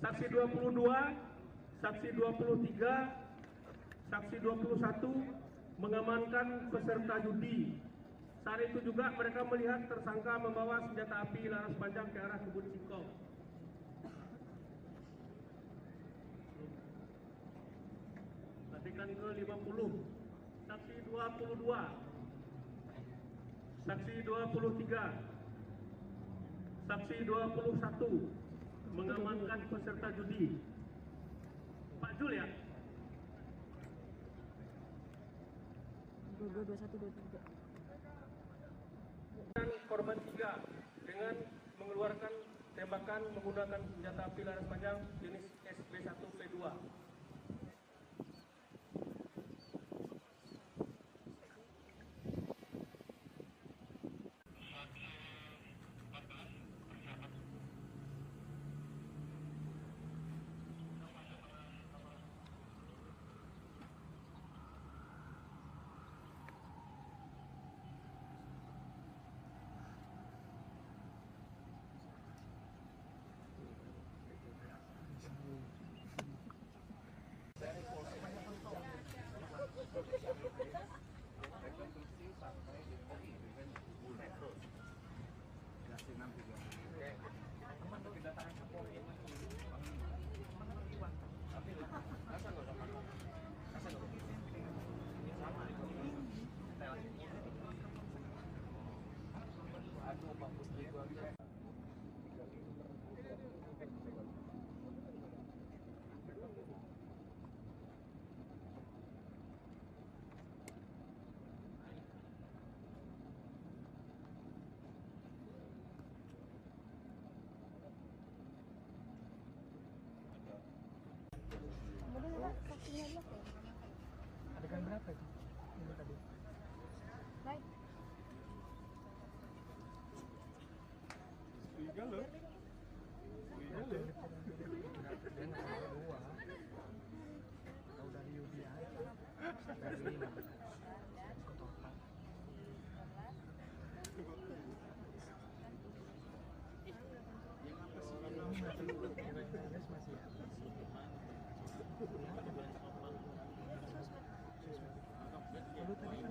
Saksi 22, saksi 23, saksi 21 mengamankan peserta judi. Saat itu juga mereka melihat tersangka membawa senjata api laras panjang ke arah kebun singkong. Latihan ke-50, saksi 22, saksi 23, saksi 21 mengamankan peserta judi. Pak Jul ya? 22, 21, 23. Korban 3 dengan mengeluarkan tembakan menggunakan senjata api laras panjang jenis SB1V2. Rekonstruksi sampai dengan metro. Kasih 6 juga. Oke. Teman tuh kedatangan Kapolri ini. Tapi rasa nggak sama. Rasa nggak sama. Aduh, Pak Putri gua. Adegan berapa itu? Ini tadi. Baik. Tiga loh. Dia nggak ada dua. Tahu dari Yudi aja. Dari ini. Kotokan. Masih ya. Lalu tadi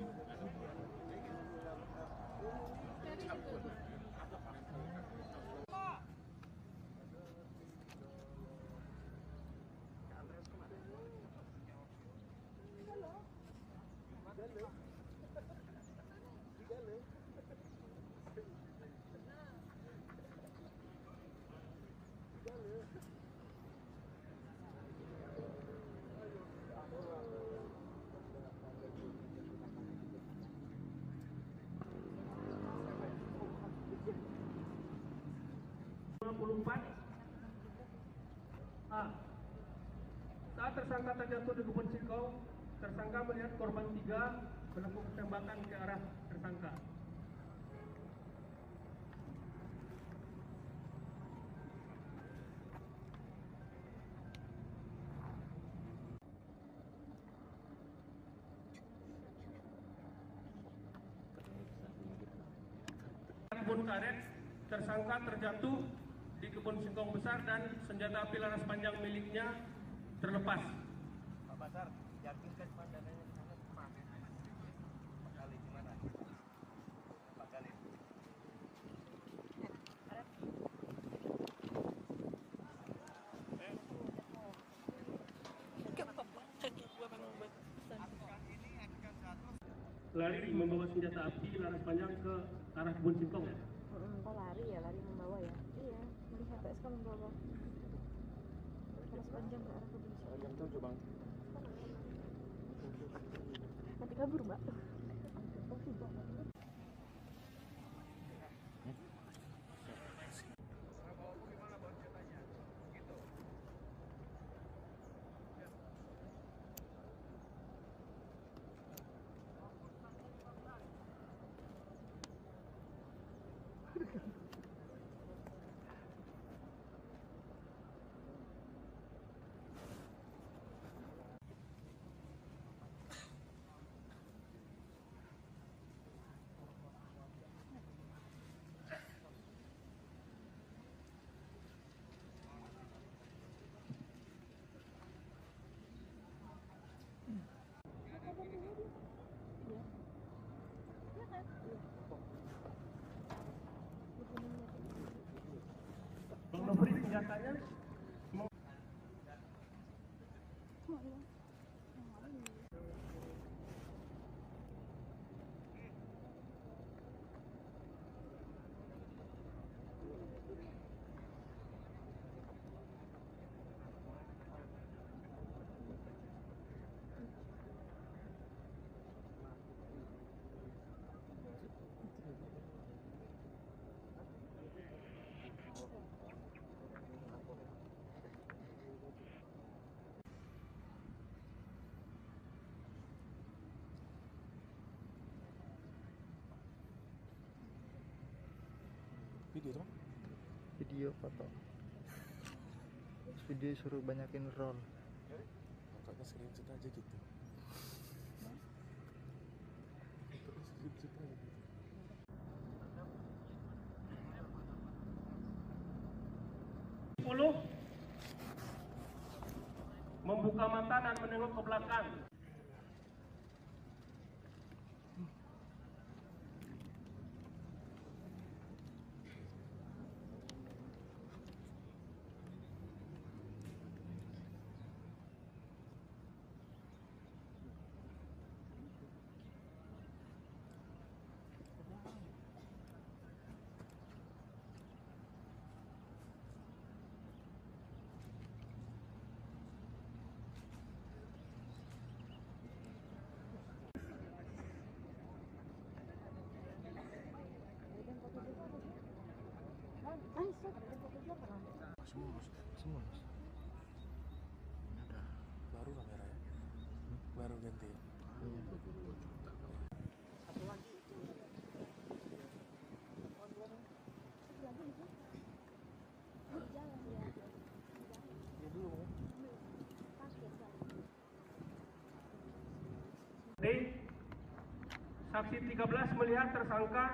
Saat tersangka terjatuh di kebun singkong, tersangka melihat korban 3 melakukan tembakan ke arah tersangka. Kebun karet, tersangka terjatuh di kebun singkong besar dan senjata api laras panjang miliknya terlepas. Pak Basar, yakinkan pandangannya di sana kemana? Pak Kali gimana? Pak Kali. Lari membawa senjata api laras panjang ke arah kebun singkong ya? kok lari ya, lari membawa ya? Iya, melihat PSK membawa laras panjang ke arah kebun singkong. Jam 7 bang. Nanti kabur mbak. Video tuh? Video foto. Video suruh banyakin roll. Makanya screenshot aja gitu. Terus screenshot aja gitu. Membuka mata dan menengok ke belakang. Semua. Baru kamera ya? Baru ganti. D. Saksi 13 melihat tersangka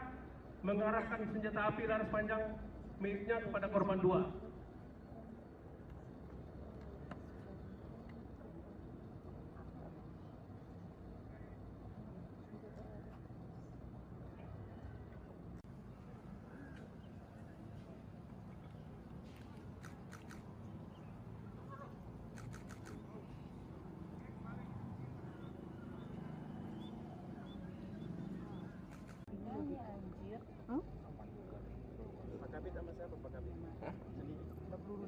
mengarahkan senjata api laras panjang miliknya kepada korban 2. Pak Kabit sama siapa Pak Kabit? Hah?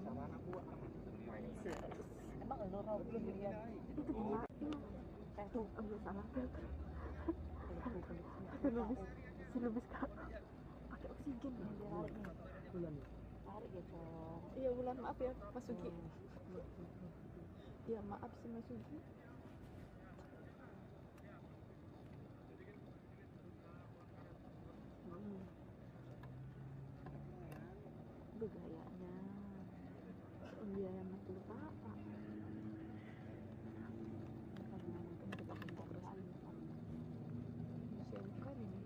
Sama anak gua. Emang lo tahu belum dilihat? Tuh, ambil salah filter. Silubis kak. Pakai oksigen ya dia tarik nih. Tarik ya Cong. Iya Bulan, maaf ya Mas Sugi. Iya maaf sih Mas Sugi. Begayanya dia yang mantul apa karena mungkin kita bentuk beralih siapkan ini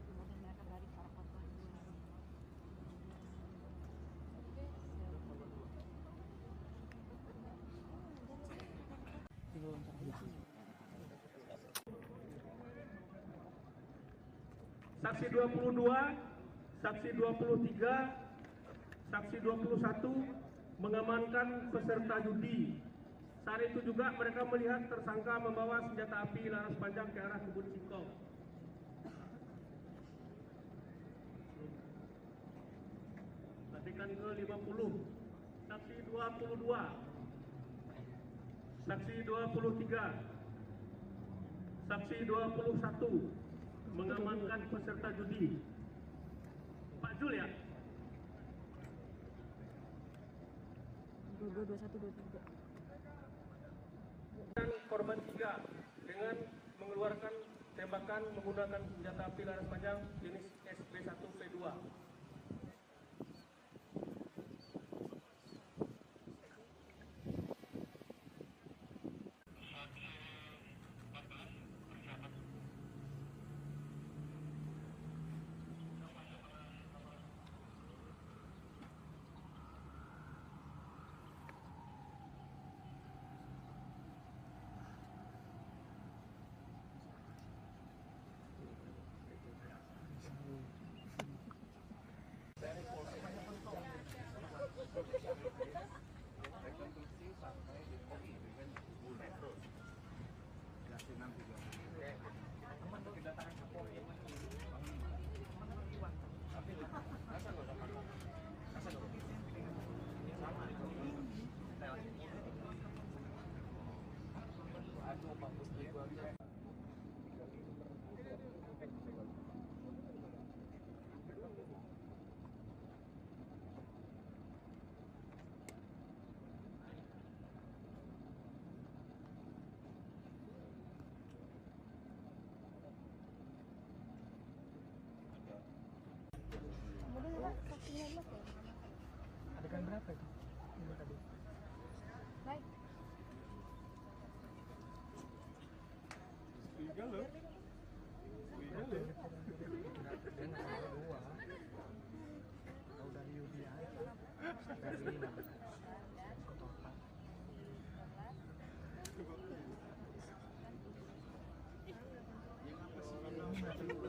kemudian mereka lari ke arah korban. Saksi 22, saksi 23, saksi 21 mengamankan peserta judi. Saat itu juga mereka melihat tersangka membawa senjata api laras panjang ke arah kebun singkong. Latihan ke-50, saksi 22, saksi 23, saksi 21 mengamankan peserta judi. Pak Jul ya? 22, 21, 23. Dan korban 3 dengan mengeluarkan tembakan menggunakan senjata api laras panjang jenis SB1V2. Rekonstruksi sampai di Kopi dengan Metro. Kasih 630. Teman tuh kedatangan Kapolri yang lagi. Tapi rasa lo sama lo. Rasa lo. Sama. Aduh, bagus. berapa itu? Ini tadi. Baik. Tiga loh. Tiga loh. Dia nggak ada dua. Kalau dari Yudi aja. Dari 5. Ke total. Ini masih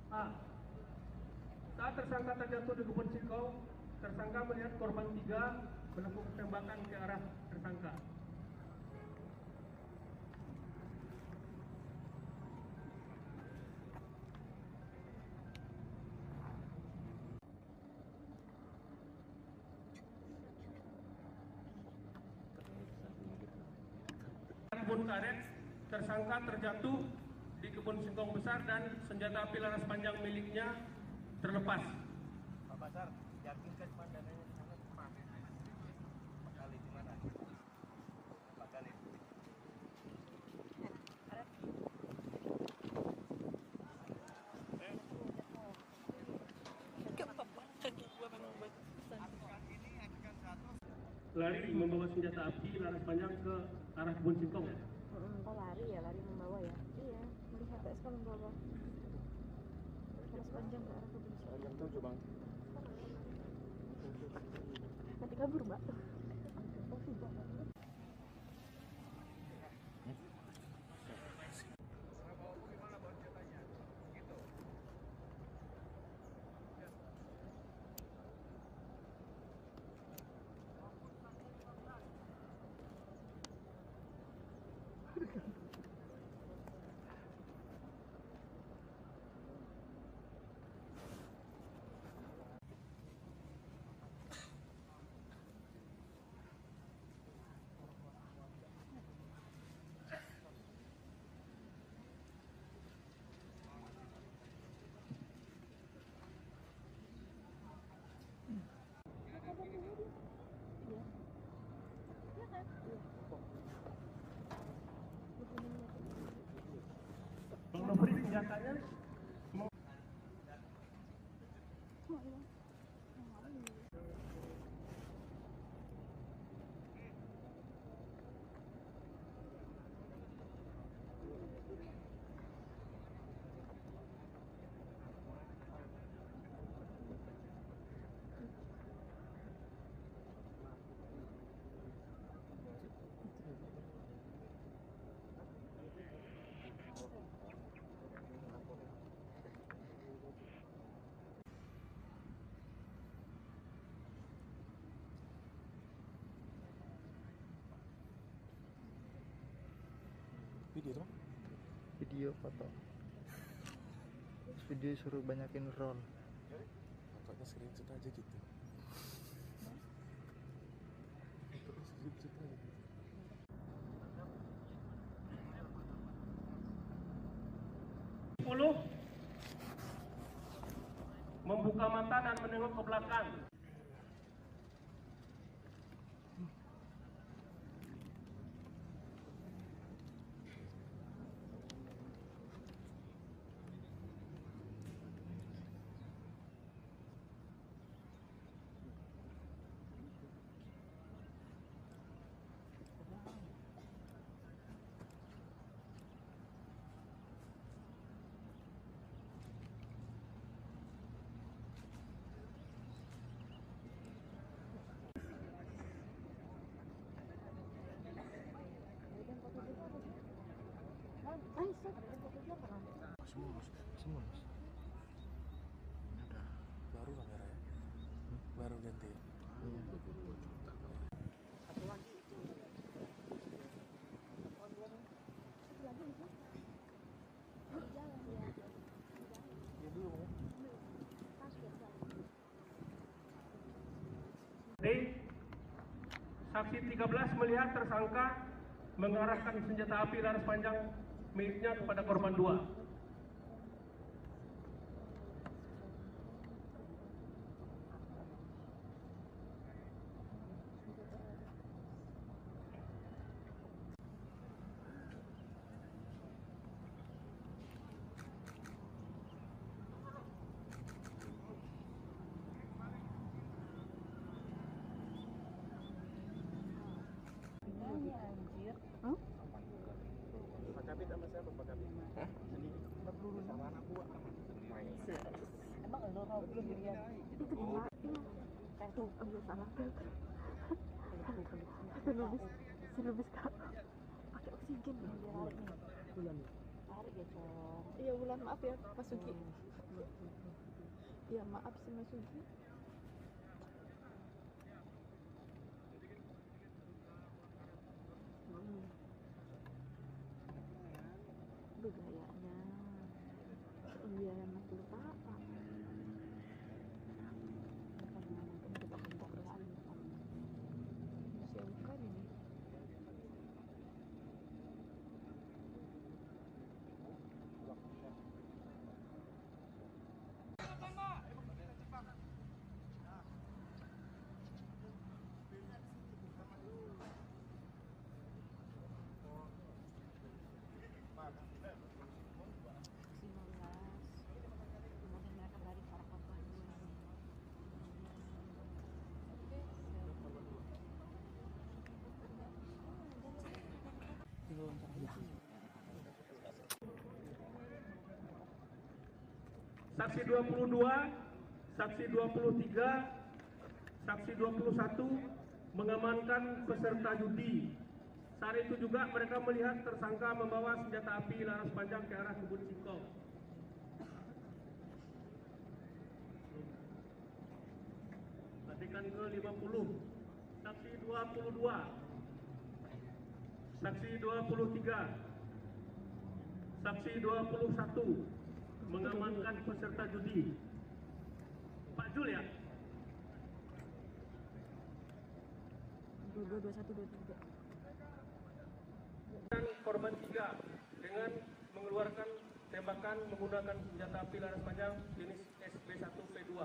A. Saat tersangka terjatuh di kebun singkong, tersangka melihat korban 3 melakukan tembakan ke arah tersangka. Kebun karet, tersangka terjatuh di kebun singkong besar dan senjata api laras panjang miliknya terlepas. Pak Basar, yakinkan pandangannya sangat pas. Kali di mana? Pak Kali. Lari membawa senjata api laras panjang ke arah kebun singkong. Oh lari ya, lari membawa ya. Iya, melihat PSK membawa laras panjang ke arah kebun singkong. Jam 7 bang. Nanti kabur mbak. Memberi senjatanya. Video tuh? Video foto. Video suruh banyakin roll. Pokoknya screenshot aja gitu. Screenshot aja gitu. Membuka mata dan menengok ke belakang. Semua. Baru kamera ya? Baru ganti. Iya. Saksi 13 melihat tersangka mengarahkan senjata api laras panjang miliknya kepada korban 2. Hah? Pak Kabit sama siapa Pak Kabit? Hah? Sendiri. Peluru sama anak buah. Emang lo roh belum dilihat? Itu gimana? Kayak tuh, ambil salah. Silubis kak. Pakai oksigen nih, dia lari nih. Lari ya, Cong. Iya, Wulan, maaf ya, Mas Sugi. Iya, maaf sih Mas Sugi. Gayanya. Iya, emang kelupaan. Makanya mungkin kita bentak lagi. Siapa ini? Kemudian mereka lari ke arah korban. Saksi 22, saksi 23, saksi 21 mengamankan peserta judi. Saat itu juga mereka melihat tersangka membawa senjata api laras panjang ke arah kebun singkong. Latihan ke-50, saksi 22, saksi 23, saksi 21 mengamankan peserta judi. Pak Jul ya? 22, 21, 23. Dan korban 3 dengan mengeluarkan tembakan menggunakan senjata api laras panjang jenis SB1P2.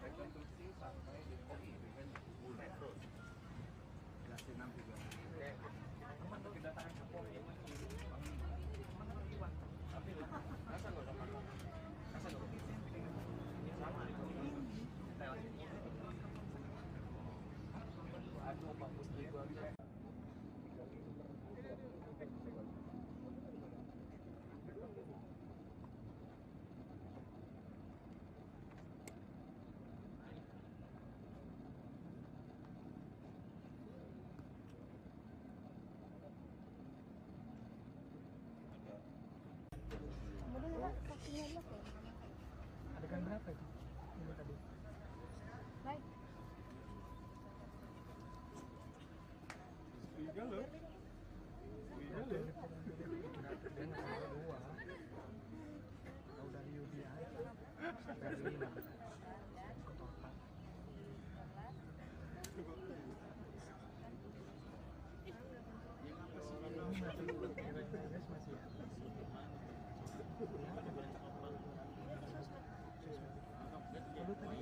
Rekonstruksi sampai di Kogi dengan metro. Jelas 6 juga. Oke. Untuk kedatangan ke Polri tapi rasa nggak sama. Rasa nggak sama. Aduh, Pak Putri gua. Kemudian Pak, saksinya enak ya? Adegan berapa itu? Ini tadi. Baik. Tiga loh. Dia nggak dua. Tahu dari Yudi aja. Dari 5. Ke total. Masih ya. Lalu tadi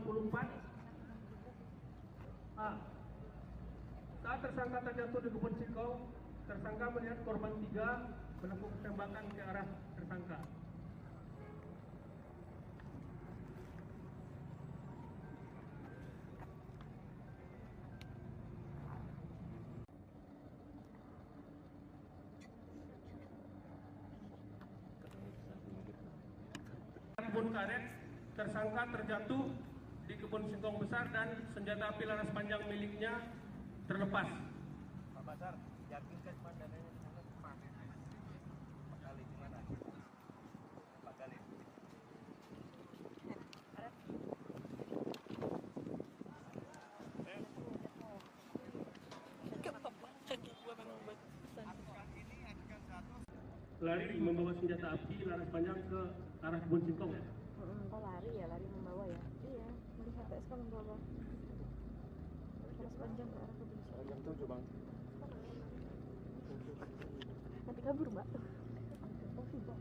24. A. Saat tersangka terjatuh di kebun singkong, tersangka melihat korban 3 melakukan tembakan ke arah tersangka. Kebun karet, tersangka terjatuh di kebun singkong besar dan senjata api laras panjang miliknya terlepas. Pak Basar, yakin kan pandangannya sangat pas. Pak Khalid gimana? Pak Khalid. Lari membawa senjata api laras panjang ke arah kebun singkong. Oh lari ya, lari membawa ya. Iya, melihat PSK membawa laras panjang ke arah kebun singkong. Jam 7 bang. Nanti kabur mbak. Oh, sudah.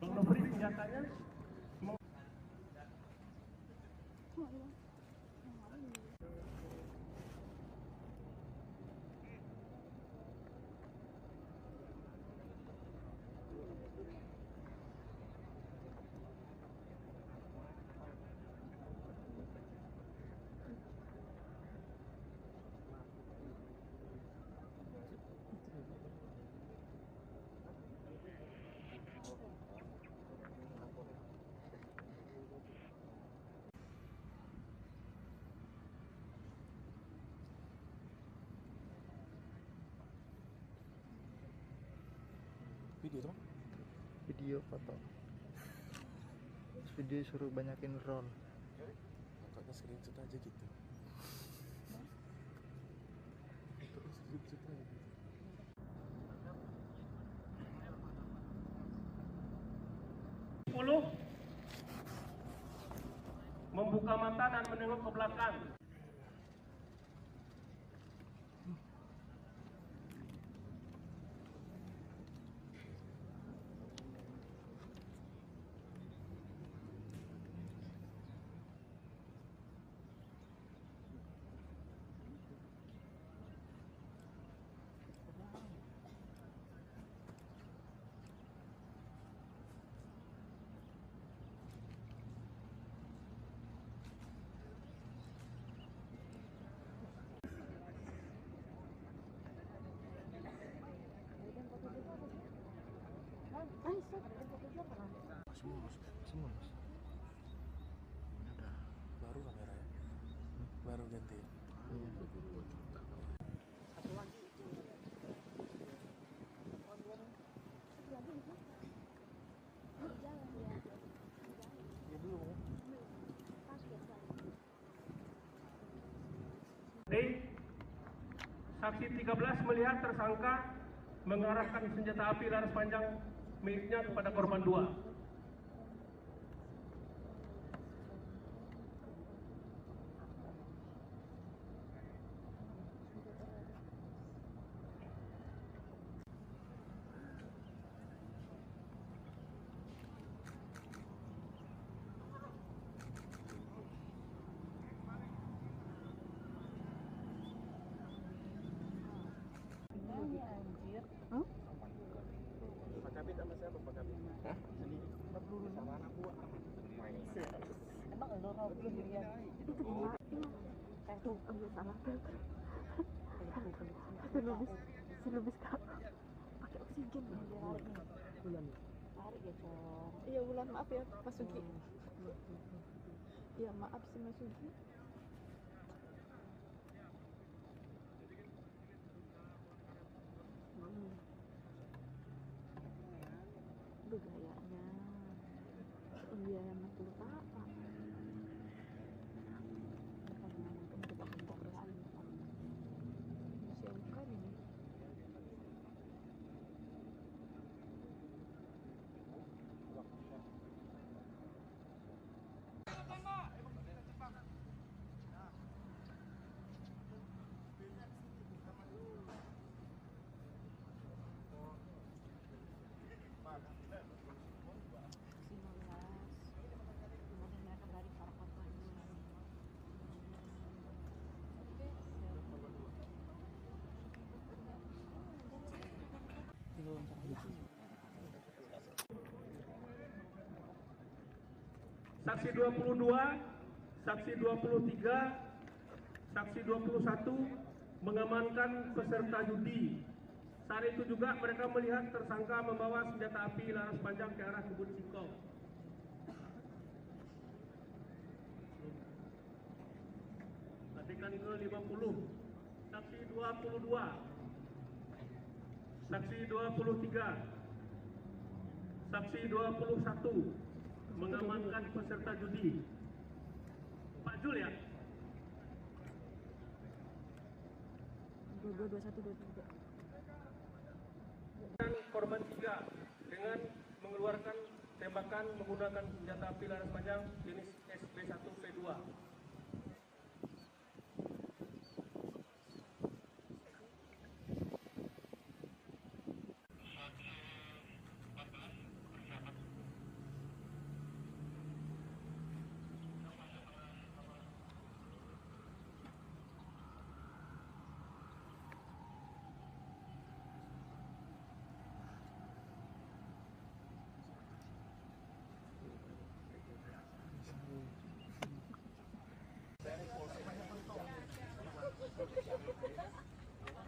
Bang Nofri senjatanya Video tuh? Video foto. Video suruh banyakin roll. Kakak screenshot aja gitu. Terus screenshot aja gitu. membuka mata dan menengok ke belakang. Semua mas. Udah. Baru kamera ya? Baru ganti ya? D. Saksi 13 melihat tersangka mengarahkan senjata api laras panjang miliknya kepada korban 2. Pak Kabit sama siapa Pak Kabit? Hah? Emang lo kau belum dirian? Itu dia. Tuh, salah filter. Silubis kak. Pakai oksigen dia lari nih. Lari ya Cong. Iya Wulan, maaf ya Mas Sugi. Iya maaf sih Mas Sugi. Aduh gayanya. Iya emang tuh apa? Siapa ini? Kemudian mereka lari para korban. Saksi 22, saksi 23, saksi 21 mengamankan peserta judi. Saat itu juga mereka melihat tersangka membawa senjata api laras panjang ke arah kebun singkong. Artikel ke-50, saksi 22, saksi 23, saksi 21 mengamankan peserta judi. Pak Jul ya? 22 21 23. Dan korban 3 dengan mengeluarkan tembakan menggunakan senjata api laras panjang jenis SB1V2.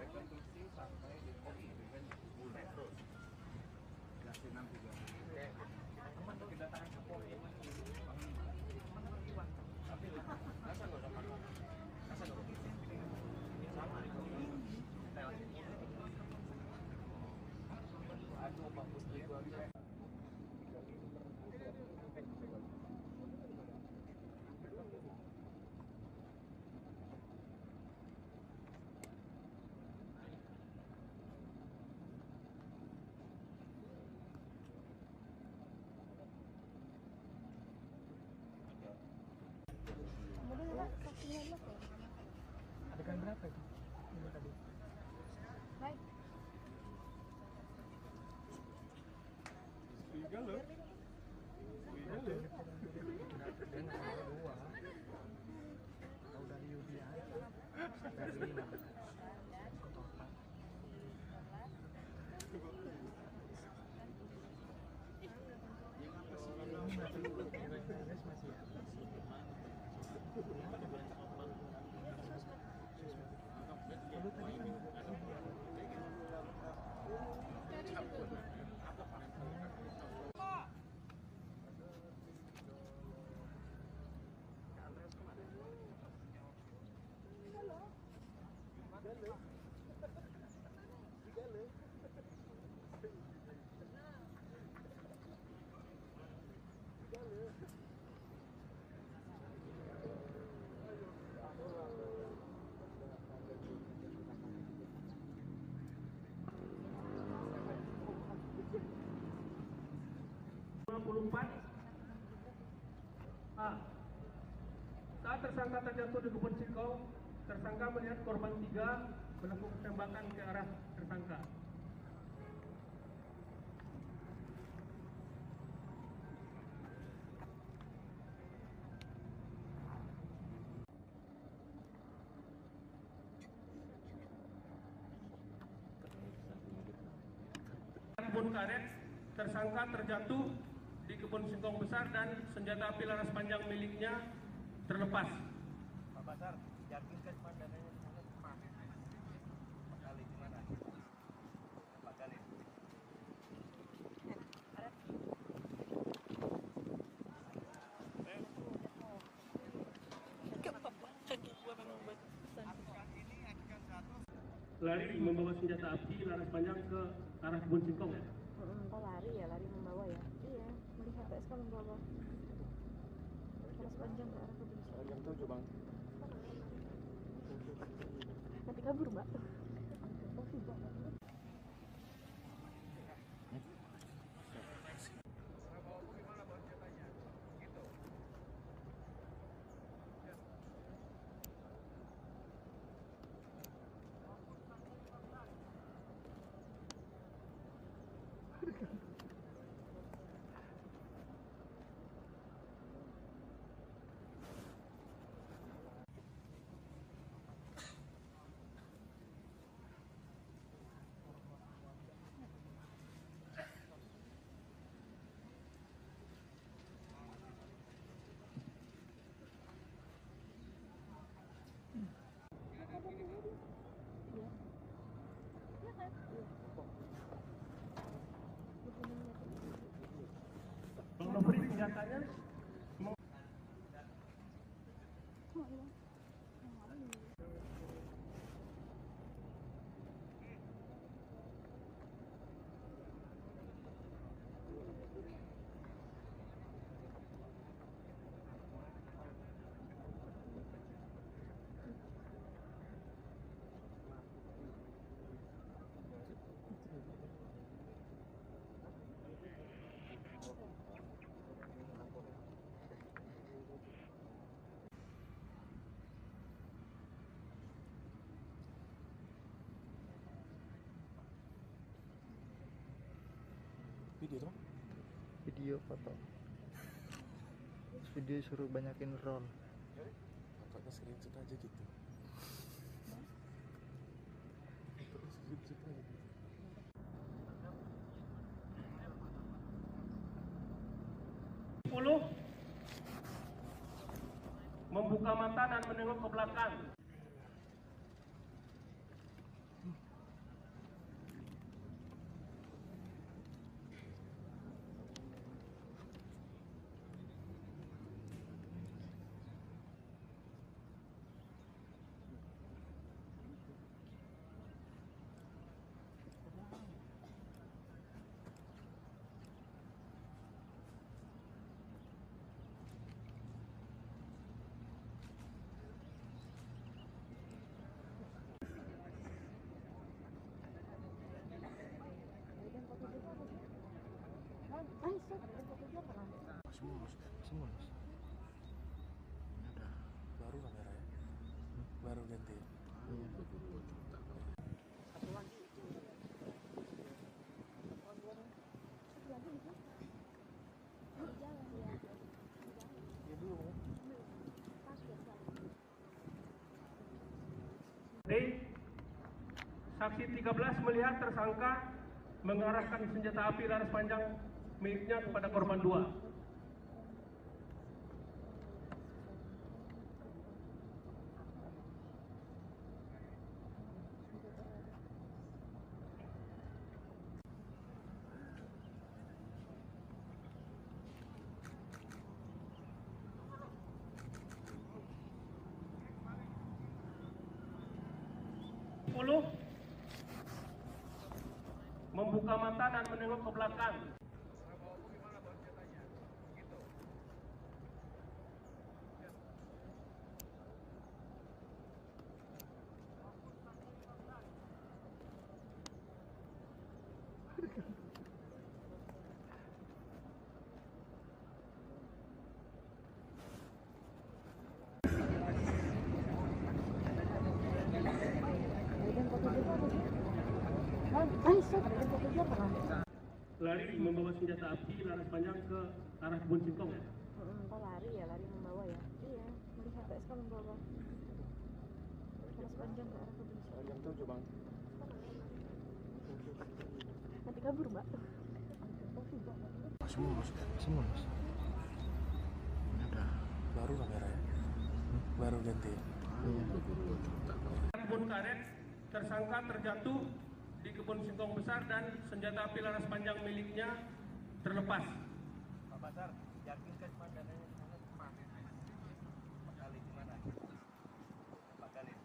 rekonstruksi sampai di kopi dengan mulai terus kasih 6 teman kedatangan Kapolri tapi rasa nggak usah pakai rasa nggak sama aduh 40.000 Adegan berapa itu? Ini tadi. Baik. Dan ada 2. Tahu dari Yudi aja. Dari 5. Total. Masih ya. A. Saat tersangka terjatuh di kebun singkong, tersangka melihat korban 3 melakukan tembakan ke arah tersangka. Kebun karet, tersangka terjatuh di kebun singkong besar dan senjata api laras panjang miliknya terlepas. Pak Basar, yakinkan pandangannya Pak Kali gimana? Pak Kali. lari membawa senjata api laras panjang ke arah kebun singkong ya? Oh lari ya, lari membawa ya? Iya, melihat PSK membawa laras panjang ke arah kebun singkong. Jam 7 bang. Nanti kabur mbak. Memberi senjatanya Video tuh? Video foto. Video suruh banyakin roll. Kakaknya screenshot aja gitu. Screenshot aja gitu. membuka mata dan menengok ke belakang. Semua. Ada. Baru kamera ya? Baru ganti. Iya. Saksi 13 melihat tersangka mengarahkan senjata api laras panjang miliknya kepada korban 2. Membuka mata dan menengok ke belakang. Lari membawa senjata api laras panjang ke arah kebun singkong ya? Oh lari ya, lari membawa ya? Iya, melihat PSK membawa laras panjang ke arah kebun singkong. Jam 7 bang. Nanti kabur mbak. Semua. Ada. Baru kamera ya? Baru ganti. Iya. Kebun karet, tersangka terjatuh di kebun singkong besar dan senjata api laras panjang miliknya terlepas. Pak Basar, yakin kan pandangannya di sana kemarin? Pak Khalid gimana? Pak Khalid.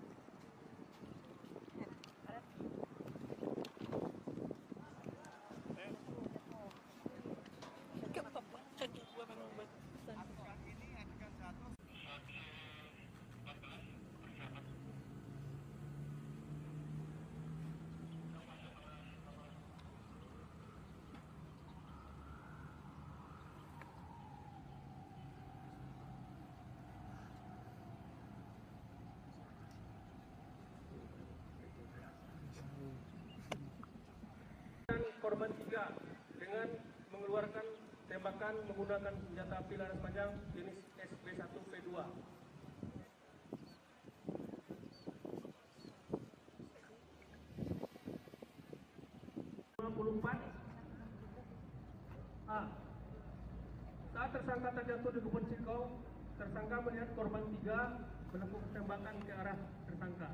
mengamankan korban 3 dengan mengeluarkan tembakan menggunakan senjata api laras panjang jenis SB1V2. A. Saat tersangka terjatuh di kebun singkong, tersangka melihat korban 3 menepuk tembakan ke arah tersangka.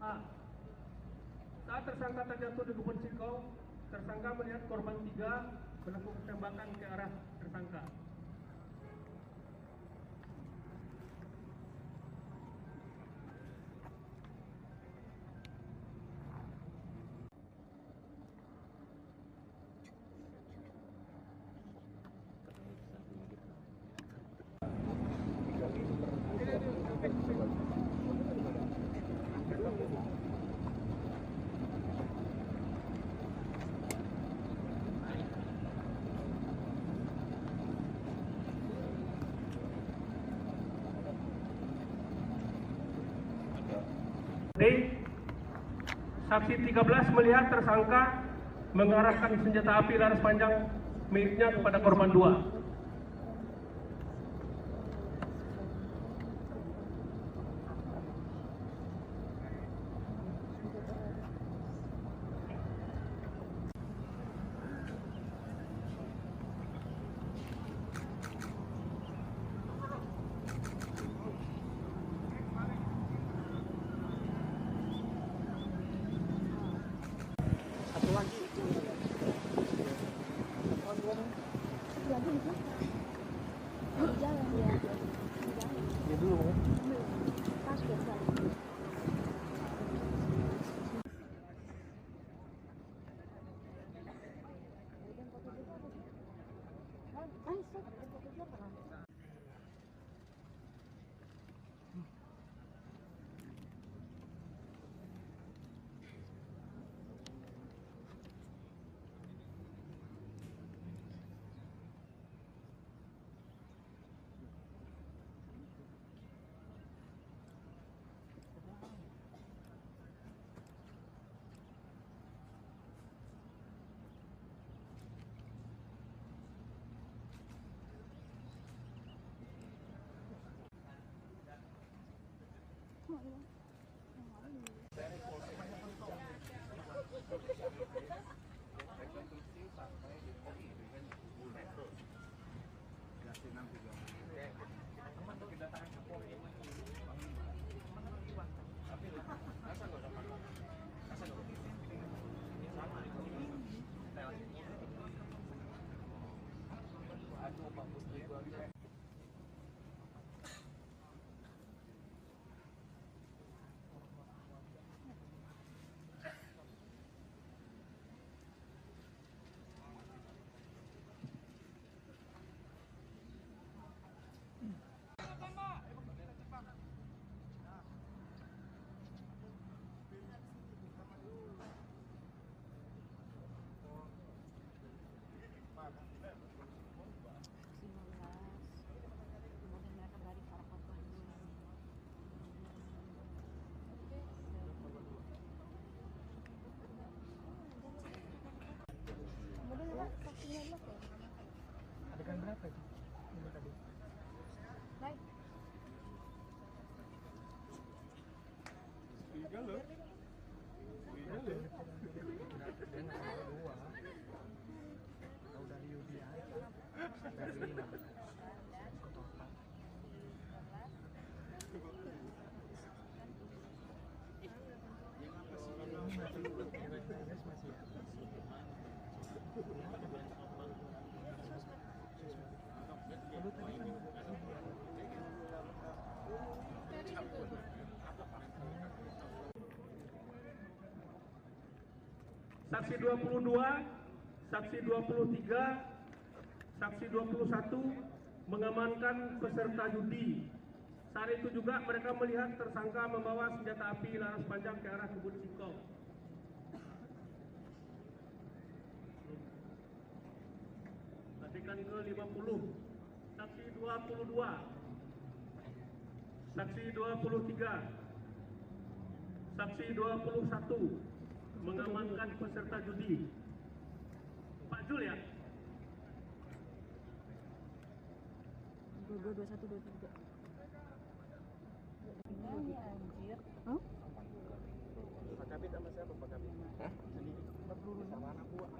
A. Saat tersangka terjatuh di kebun singkong, tersangka melihat korban 3 menepuk tembakan ke arah tersangka. D. Saksi 13 melihat tersangka mengarahkan senjata api laras panjang miliknya kepada korban 2. Satu lagi itu. Lagi di jalan ya. Dia dulu kan? Pas biasa. Rekonstruksi sampai di OI dengan metro. Dasi 630. Untuk kedatangan ke Polri ini. Tapi rasa nggak usah pakai. Rasa nggak usah. Sama. Aduh, Pak Putri gua. Adegan berapa itu? Ini tadi. Baik. Tiga loh. Dan ada 2. Tahu dari Yudi aja. Dari 5. Saksi 22, saksi 23, saksi 21 mengamankan peserta judi. Saat itu juga mereka melihat tersangka membawa senjata api laras panjang ke arah kebun singkong. Adegan ke-50, saksi 22, saksi 23, saksi 21 mengamankan peserta judi. Pak Jul ya? 22, 21, 23. Ini anjir. Hah? Pak Kabit sama siapa Pak Kabit? Hah? Sama anak buah.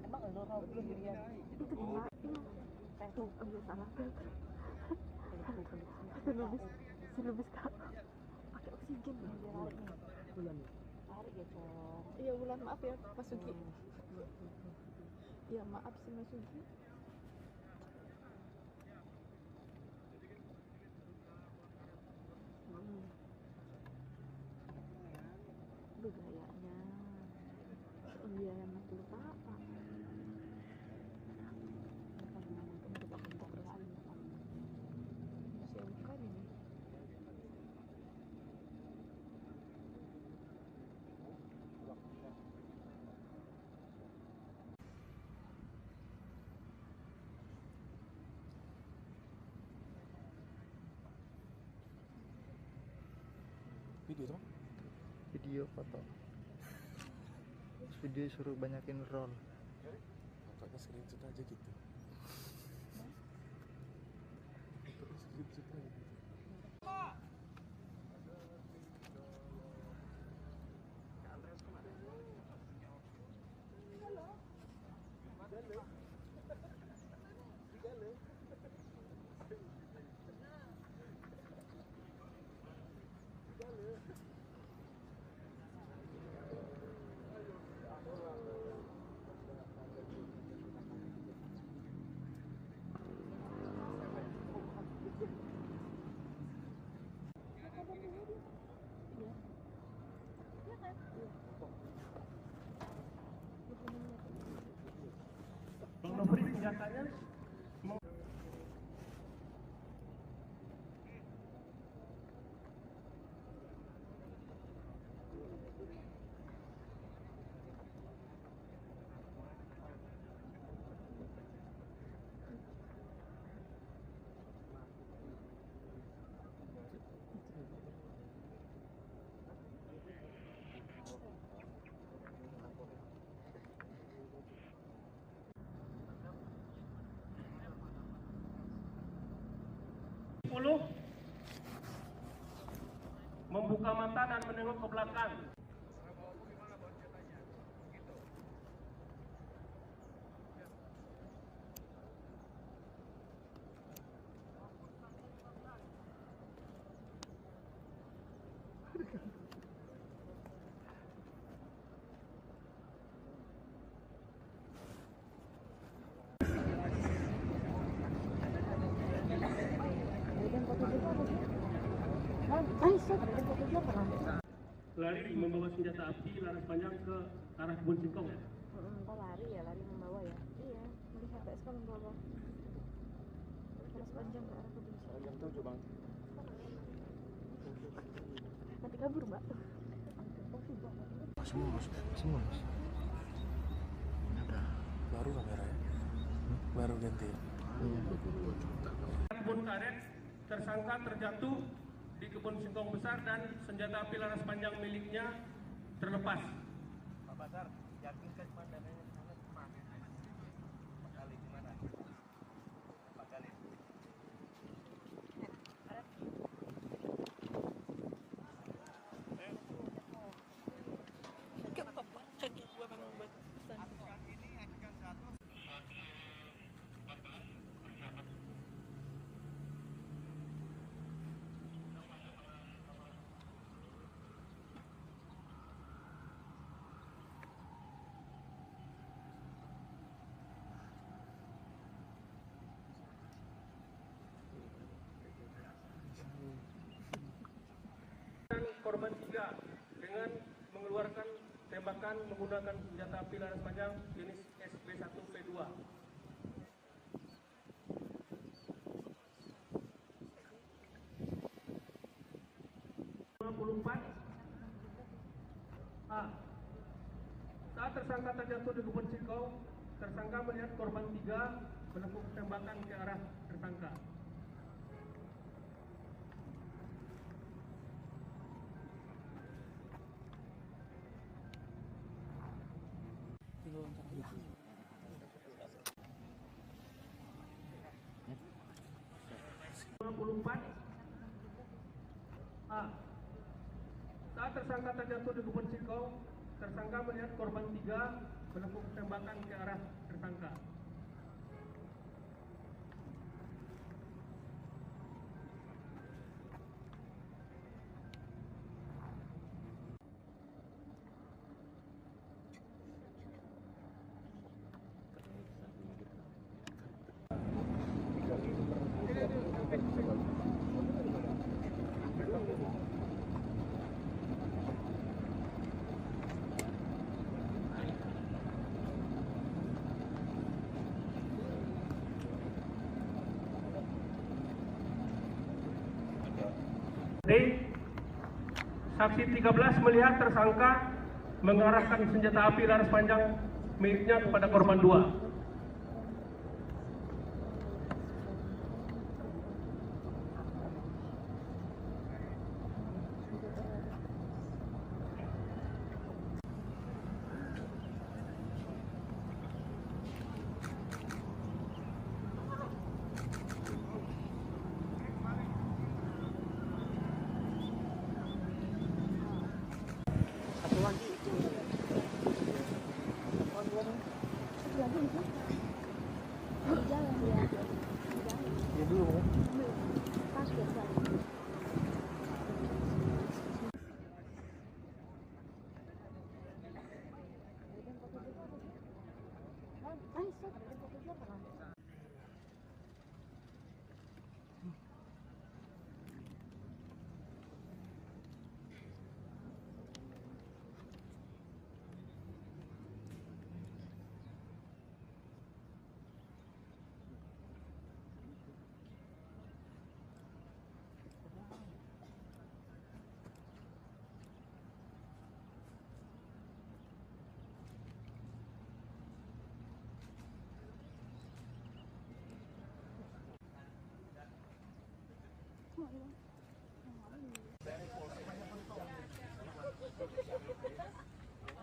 Emang lo kau belum dilihat? Itu gimana? Tuh, ambil salah. Silubis kak. Pakai oksigen nih dia lari nih. Lari ya Cong. Iya Wulan, maaf ya Mas Sugi. Iya maaf sih Mas Sugi. Aduh gayanya. Iya emang dulu apa? Siapkan ini. Video tuh? Video foto. Video suruh banyakin roll. Makanya screenshot aja gitu. Terus screenshot aja gitu. Bang Nofri senjatanya mau membuka mata dan menengok ke belakang. Lari membawa senjata api laras panjang ke arah kebun singkong ya? Kok lari ya, lari membawa ya? Iya, melihat PSK membawa laras panjang ke arah kebun singkong. Jam 7 bang. Nanti kabur mbak. Semua mas. Semua mas. Ada. Baru kamera ya? Baru ganti. Iya. Kebun karet, tersangka terjatuh di kebun singkong besar dan senjata api laras panjang miliknya terlepas. Pak Basar, yakin kan pandangannya sangat kemana? Pak Kali gimana? Pak Kali. Korban 3 dengan mengeluarkan tembakan menggunakan senjata api laras panjang jenis SB1V2. 54 A. Saat tersangka terjatuh di kebun singkong, tersangka melihat korban 3 melakukan tembakan ke arah tersangka. A. Saat tersangka terjatuh di kebun singkong, tersangka melihat korban 3 melakukan tembakan ke arah tersangka. D. Saksi 13 melihat tersangka mengarahkan senjata api laras panjang miliknya kepada korban 2.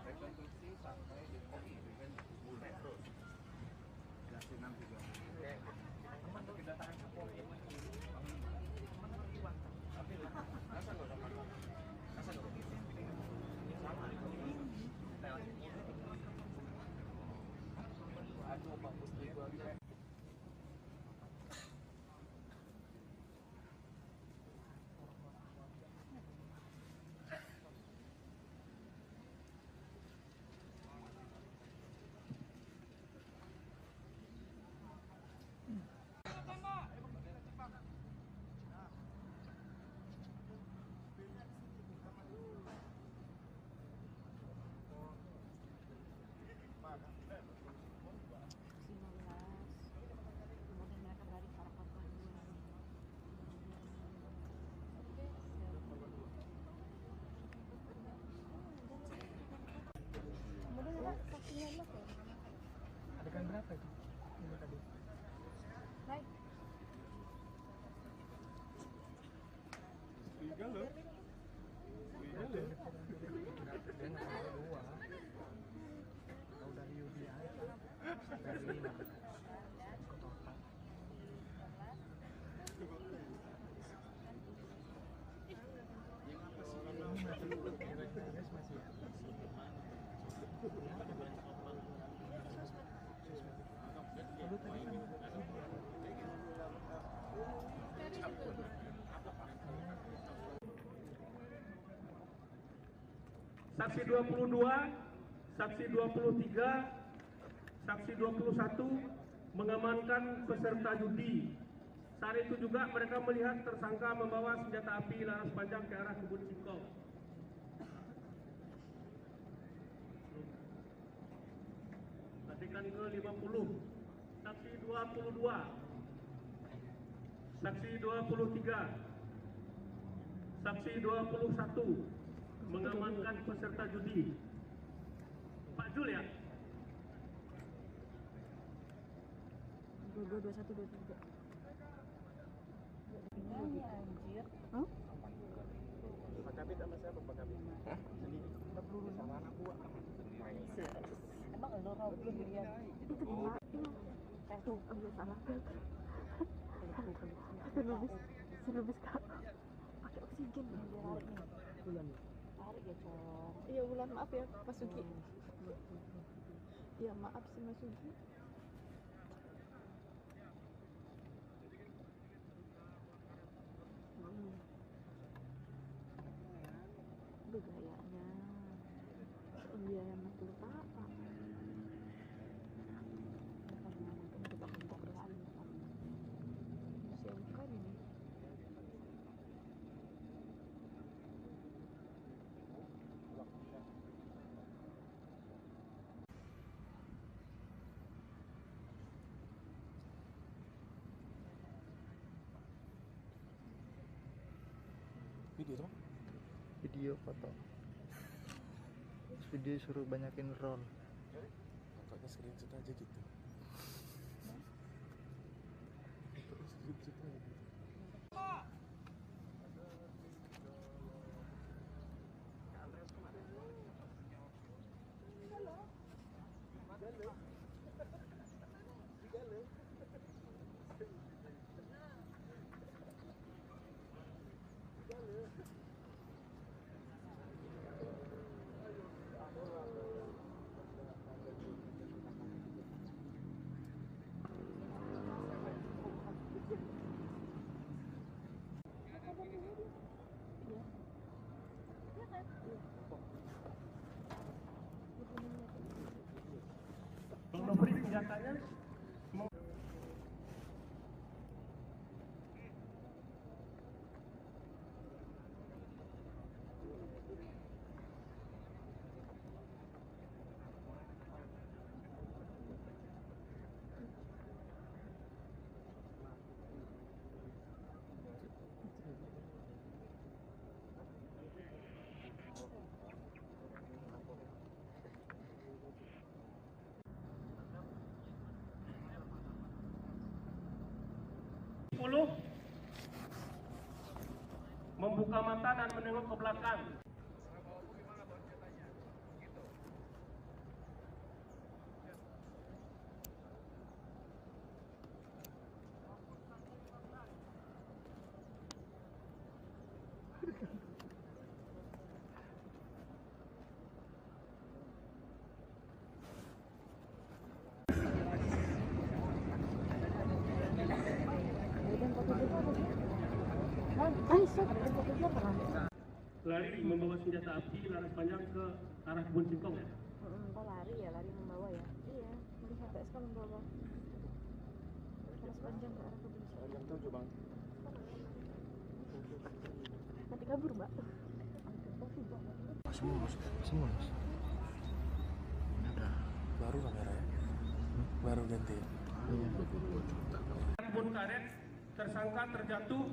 Rekonstruksi sampai di kopi dengan Google Metro. Dasi 63. Untuk kedatangan Kapolri Adegan berapa itu? Ini tadi. Naik. Tiga loh. Dia nggak dua. Tahu dari Yudi aja. Dari 5. Saksi 22, saksi 23, saksi 21 mengamankan peserta judi. Saat itu juga mereka melihat tersangka membawa senjata api laras panjang ke arah kebun singkong. Adegan ke-50, saksi 22, saksi 23, Saksi 21 mengamankan peserta judi. Pak Jul ya? 22, 21, 23. Ini anjir. Hah? Pak Kabit sama siapa Pak Kabit? Hah? Sendiri. Kita peluru sama anak buah. Emang lo mau belum lihat? Itu gimana? Tuh, ambil salah filter. Silubis kak. Pakai oksigen ya dia tarik nih. Bulan. Tarik ya Cong. Iya Wulan, maaf ya Mas Sugi. Iya maaf sih Mas Sugi. Itu gayanya. Iya yang mas dulu apa? Siapkan ini. Video tuh? Video foto. Video suruh banyakin roll. Makanya screenshot aja gitu. Terus screenshot aja gitu. Memberi senjatanya. Membuka mata dan menengok ke belakang. Lari membawa senjata api laras panjang ke arah kebun singkong ya? Kok lari ya, lari membawa ya? Iya, melihat PSK membawa laras panjang ke arah kebun singkong. Jam 7 bang. Nanti kabur mbak. Semua. Ada. Baru kamera ya? Baru ganti. Iya. Kebun karet, tersangka terjatuh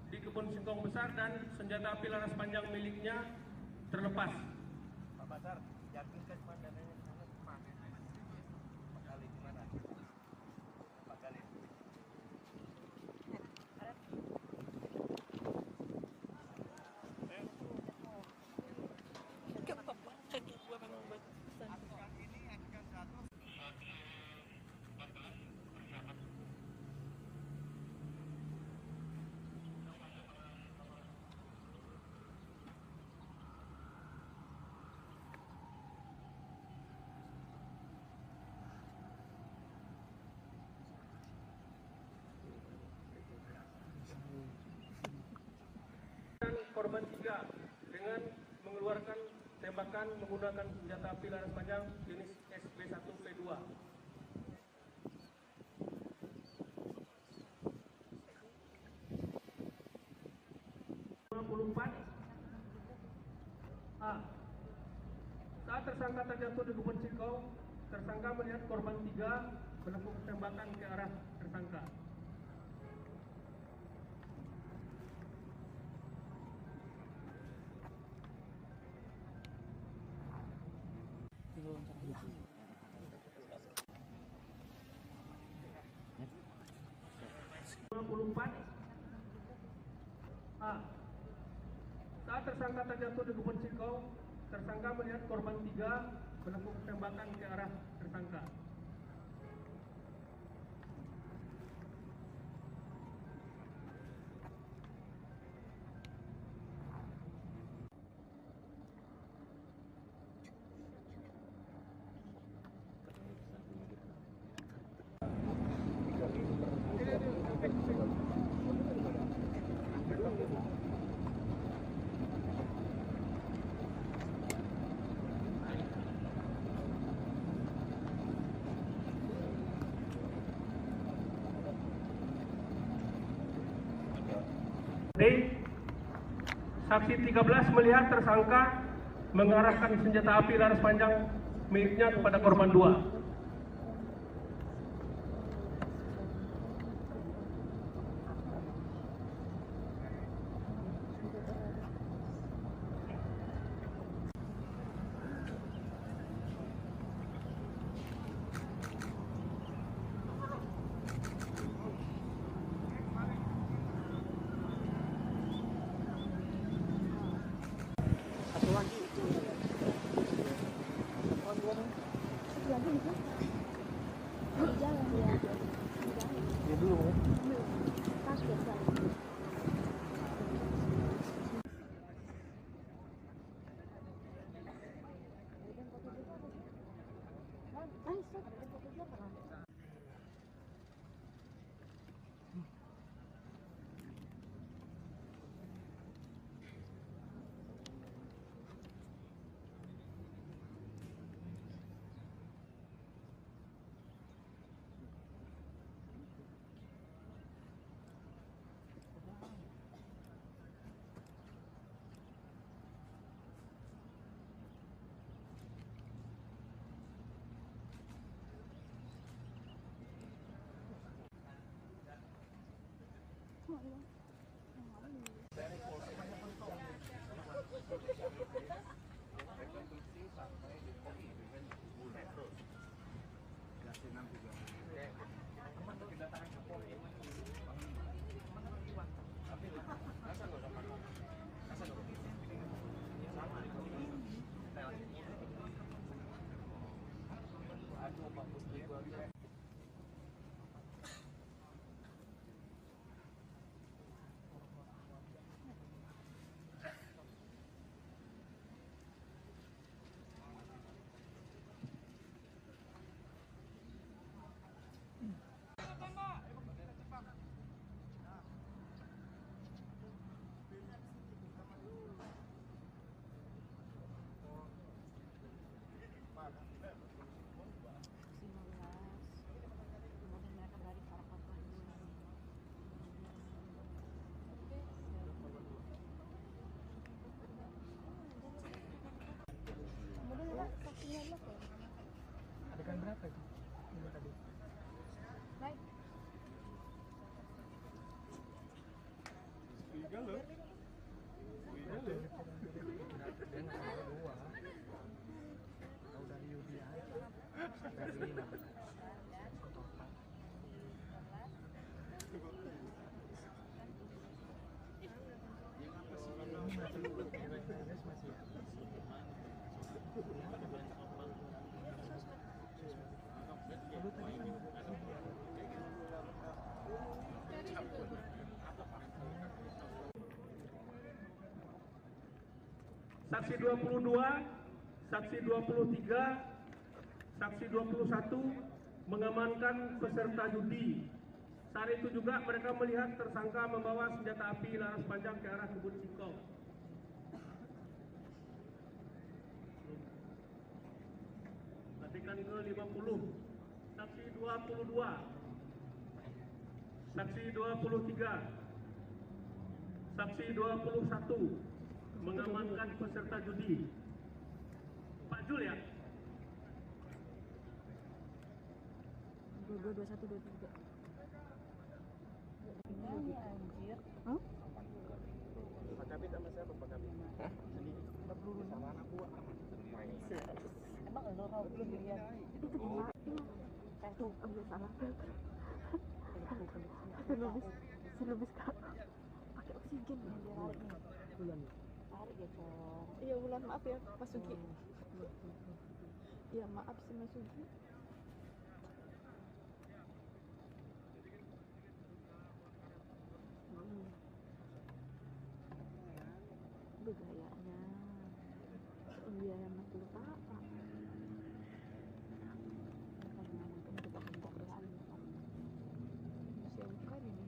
di kebun singkong besar dan senjata api laras panjang miliknya terlepas. Pak Basar, yakin kan pandangannya sana kemana? Pak Kali gimana? Pak Kali. Korban 3 dengan mengeluarkan tembakan menggunakan senjata api laras panjang jenis SB1P2. A. Saat tersangka terjatuh di kebun singkong, tersangka melihat korban 3 melakukan tembakan ke arah tersangka. 54 A. Saat tersangka terjatuh di kebun singkong, tersangka melihat korban 3 melakukan tembakan ke arah tersangka. D. Saksi 13 melihat tersangka mengarahkan senjata api laras panjang miliknya kepada korban 2. Satu lagi. lagi itu di jalan dia Dia dulu ya. pas biasa rekonstruksi sampai di kopi dengan metro dikasih 6 juga kedatangan Kapolri tapi rasa nggak sama rasa nggak sama aduh Pak Putri gua Adegan berapa itu? Ini tadi. baik tiga loh Dia nggak dua. Tahu dari Yudi aja. Dari 5. Saksi 22, saksi 23, saksi 21 mengamankan peserta judi. Saat itu juga mereka melihat tersangka membawa senjata api laras panjang ke arah kebun singkong. Adegan ke-50, saksi 22, saksi 23, saksi 21 mengamankan peserta judi. Pak Jul ya? 22 21 23 ini anjir Pak Kabit sama siapa Pak Kabit? Hah? Sendiri. Sama anak buah. emang lo kau belum lihat itu tuh tuh ambil salah Si Lubis kak pakai oksigen ya dia lari nih. Bulan. Tarik ya Cong. Iya Wulan, maaf ya Mas Sugi. Iya maaf sih Mas Sugi. Begayanya. Iya yang mas dulu kakak. Bentuk dengan kasihan sekali nih.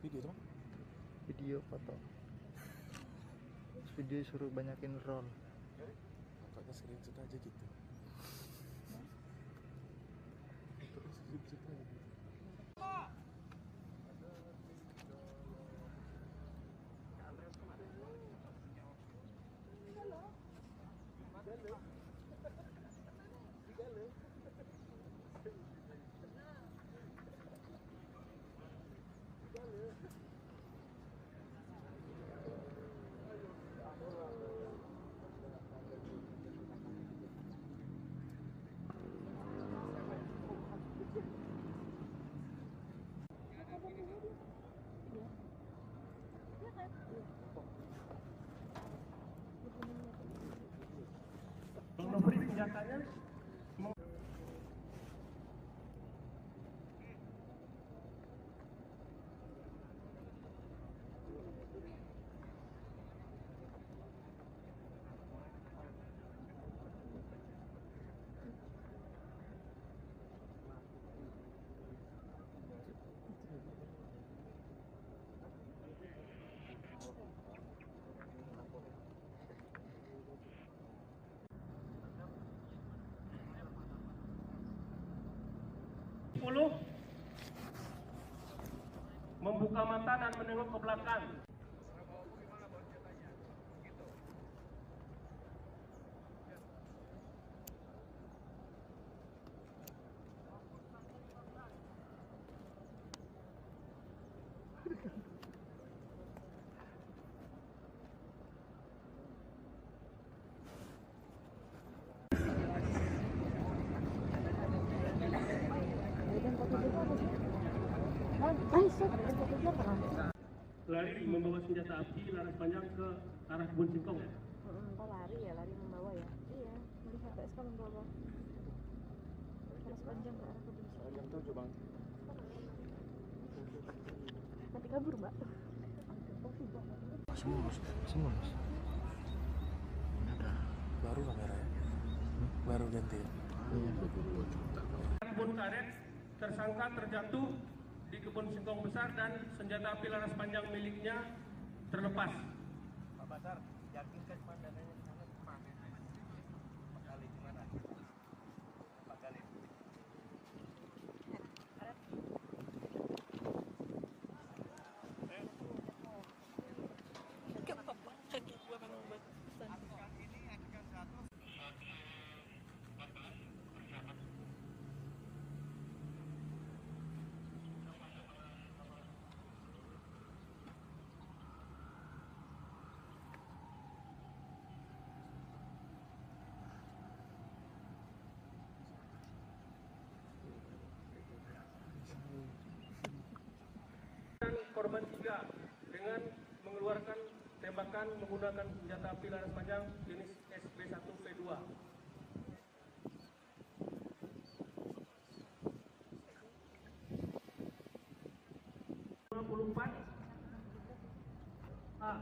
Video tuh? Video foto. Video suruh banyakin roll. Kakaknya screenshot aja gitu. Terus screenshot aja gitu. Memberi senjatanya. Membuka mata dan menengok ke belakang. Lari membawa senjata api laras panjang ke arah kebun singkong. Kok lari ya, lari membawa ya? Iya, melihat PSK membawa laras panjang ke arah kebun singkong. Jam 7 bang. Nanti kabur mbak. Semua mas. Ada. Baru kamera ya? Baru ganti ya? Iya. Kebun karet, tersangka terjatuh di kebun singkong besar dan senjata api laras panjang miliknya terlepas. Pak Basar, yakinkan pandangannya di sana kemana? Pak Kali gimana? Pak Kali. Korban 3 dengan mengeluarkan tembakan menggunakan senjata api laras panjang jenis SB1V2. 24 A.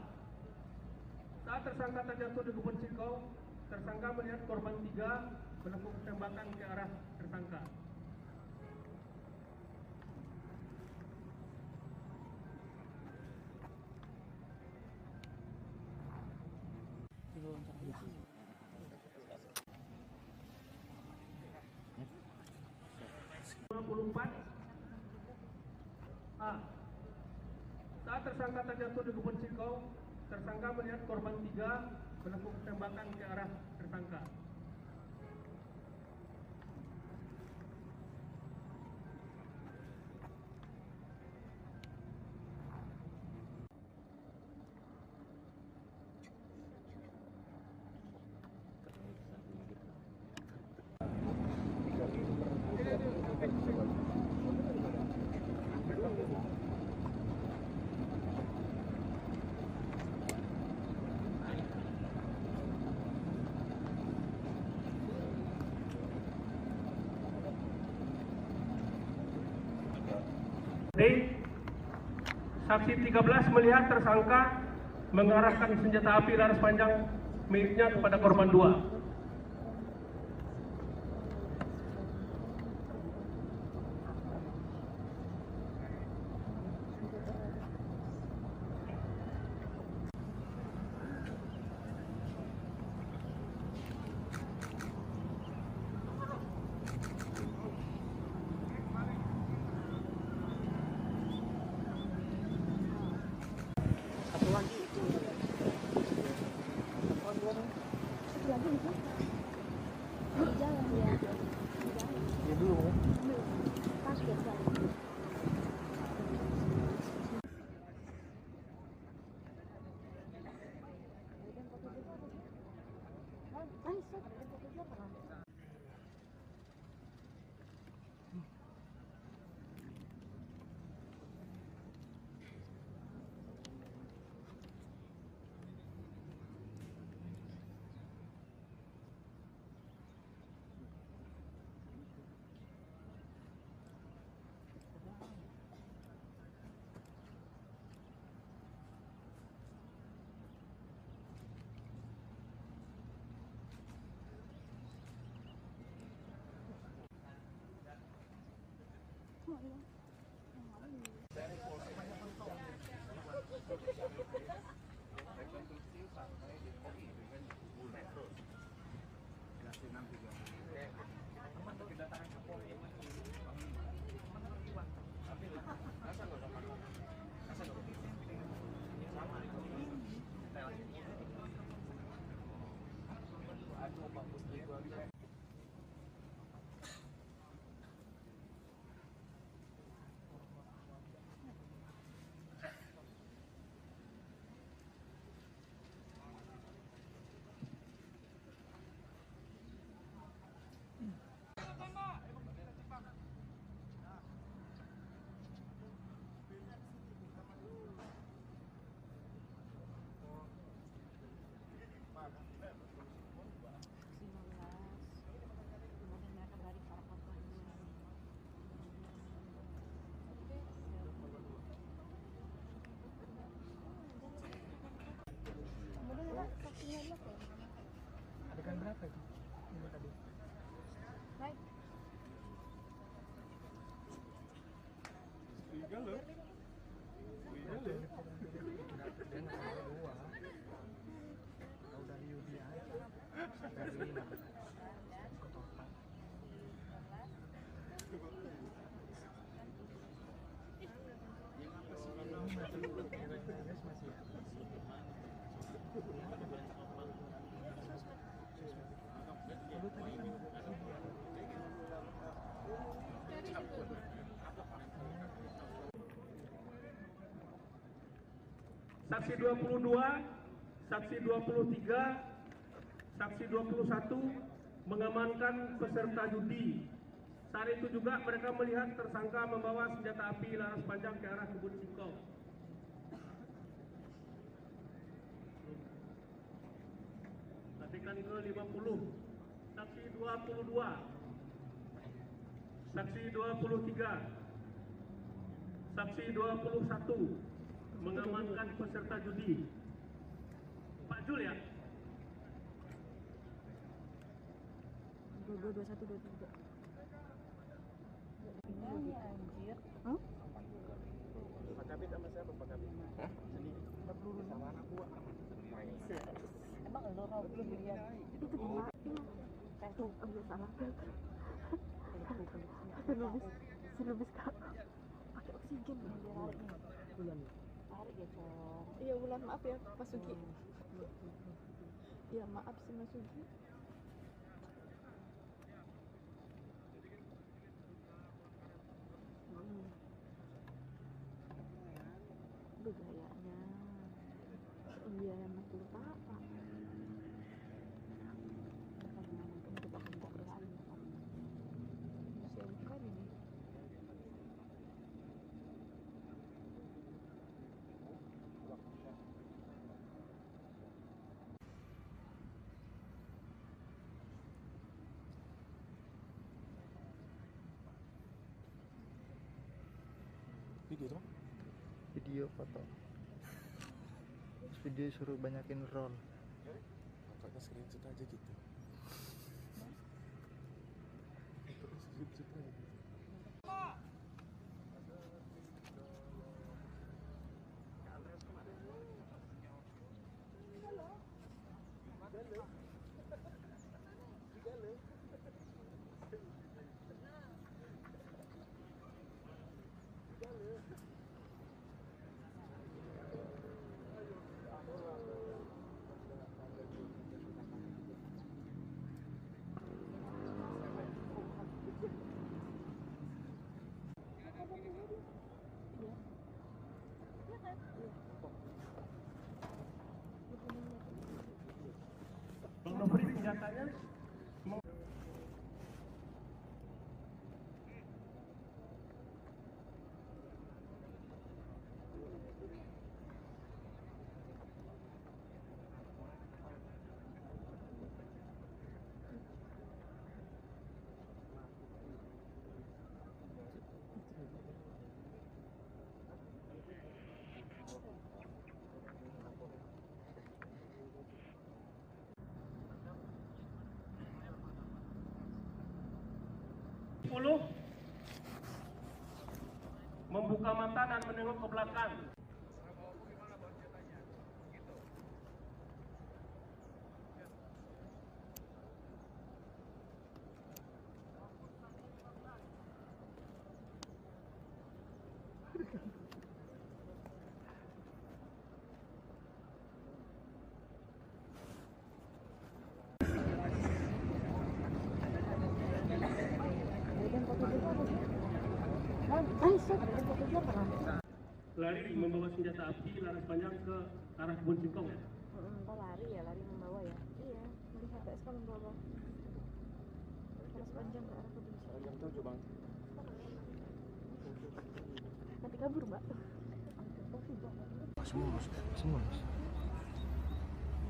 Saat tersangka terjatuh di kebun singkong, tersangka melihat korban 3 melakukan tembakan ke arah tersangka. A. Saat tersangka terjatuh di kebun singkong, tersangka melihat korban 3 melakukan tembakan ke arah tersangka. Saksi 13 melihat tersangka mengarahkan senjata api laras panjang miliknya kepada korban 2. Satu lagi itu. Satu lagi di sini. Di jalan ya. Ya dulu. Parkir kan. rekonstruksi sampai di kopi dengan metro dikasih 630. Aman kedatangan ke Polri tapi masa nggak usah pakai masa nggak pakai sama aduh Pak Putri gua Adegan berapa itu? Ini tadi. Baik. Dan ada 2. Tahu dari Yudi aja. Dari 5. Kotoran. Saksi 22, saksi 23, saksi 21 mengamankan peserta judi. Saat itu juga mereka melihat tersangka membawa senjata api laras panjang ke arah kebun singkong. Latihan ke 50, saksi 22, saksi 23, saksi 21 mengamankan peserta judi. Pak Jul ya? 22, 21, 23. Ini anjir. Hah? Pak Kabit sama siapa Pak Kabit? Hah? Sendiri. Sama anak gua. Emang lo mau belum lihat? Itu gimana? Tuh, ambil salah. Silubis kak. Pakai oksigen nih dia lari nih. Bulan. Tarik ya, Cong. Iya, Wulan, maaf ya, Mas Sugi. Iya, maaf sih Mas Sugi. Aduh, gayanya. Iya, emang dulu apa? Mungkin kita hendak berani. Siapa ini? Video tuh? Video. video foto. Terus video suruh banyakin roll. Makanya screenshot aja gitu. Terus screenshot aja gitu. Bang Nofri senjatanya membuka mata dan menengok ke belakang. Lari membawa senjata api laras panjang ke arah kebun singkong. Kok lari ya, lari membawa ya? Iya, melihat PSK membawa laras panjang ke arah kebun singkong. Jam 7 bang. Nanti kabur mbak. Semua.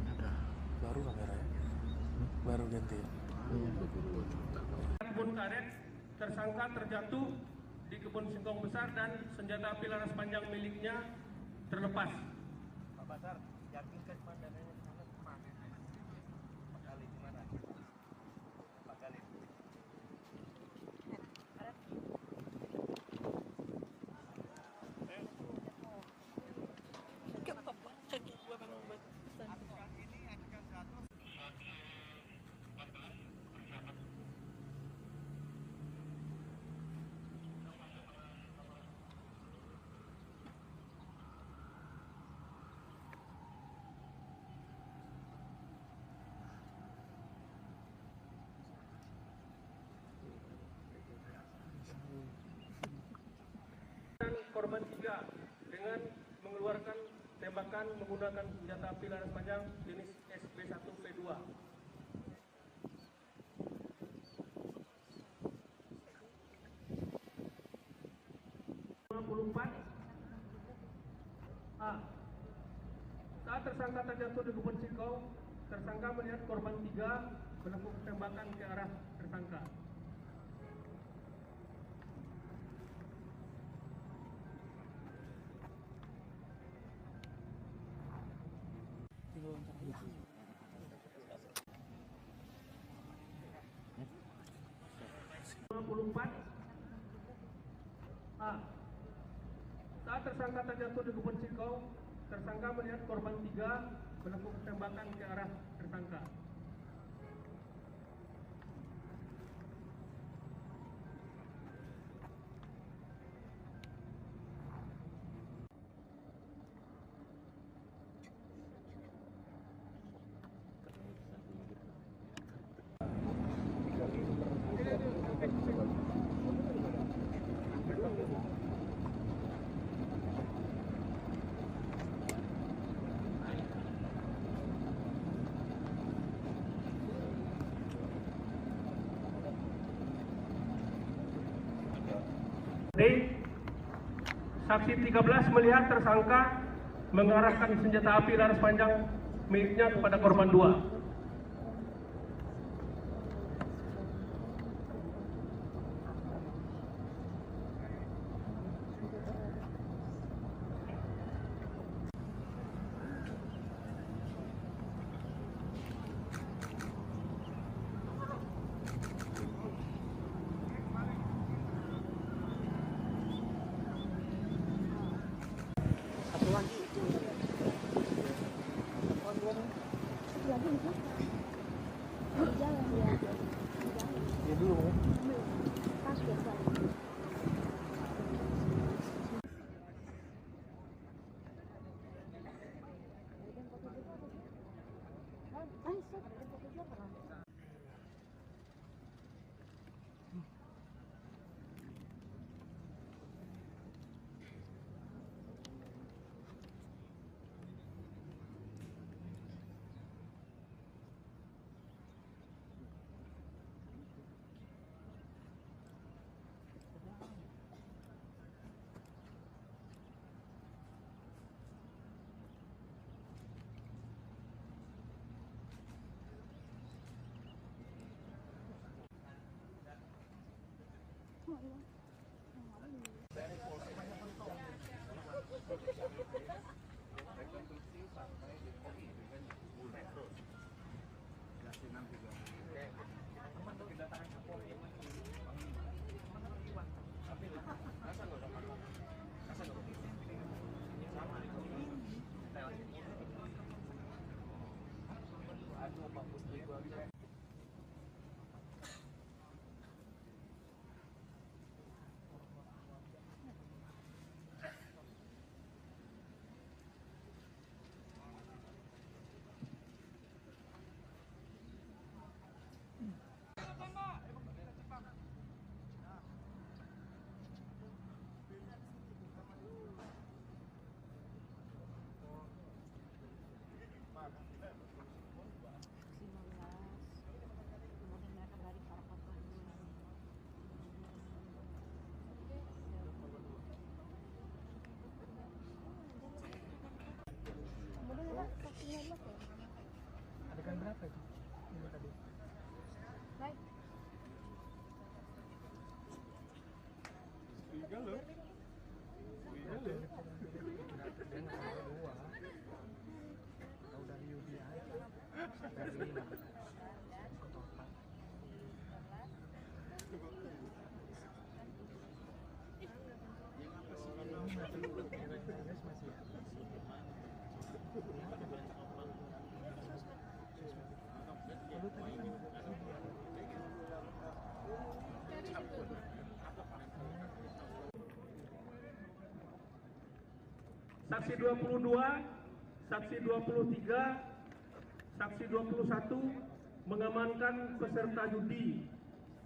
Ada. Baru kamera ya? Baru ganti ya? Iya. Kebun karet, tersangka terjatuh di kebun singkong besar dan senjata api laras panjang miliknya terlepas. Pak Basar, yakinkan pandangannya di sana kemana? Pak Kali gimana? Pak Kali. Korban 3 dengan mengeluarkan tembakan menggunakan senjata api laras panjang jenis SB1V2. 24 A. Saat tersangka terjatuh di kebun singkong, tersangka melihat korban 3 melakukan tembakan ke arah tersangka. A. Saat tersangka terjatuh di kebun singkong, tersangka melihat korban 3 melakukan tembakan ke arah tersangka. Saksi 13 melihat tersangka mengarahkan senjata api laras panjang miliknya kepada korban 2. Ay, stop. Nagpapagyan ka lang. rekonstruksi sampai di kopi dengan bulan terus. Kasih 6 Oke. Teman kedatangan Kapolri tapi rasa nggak dapat rasa nggak sama aduh 40.000 Kemudian mereka lari ke arah kota. Kemudian mereka ke 19 ya? Adegan berapa itu? Ini tadi. Baik. Dan ada dua. Tahu dari Yudi aja. Dari 5 total. Masih ya? Lalu tadi Saksi 22, saksi 23, saksi 21 mengamankan peserta judi.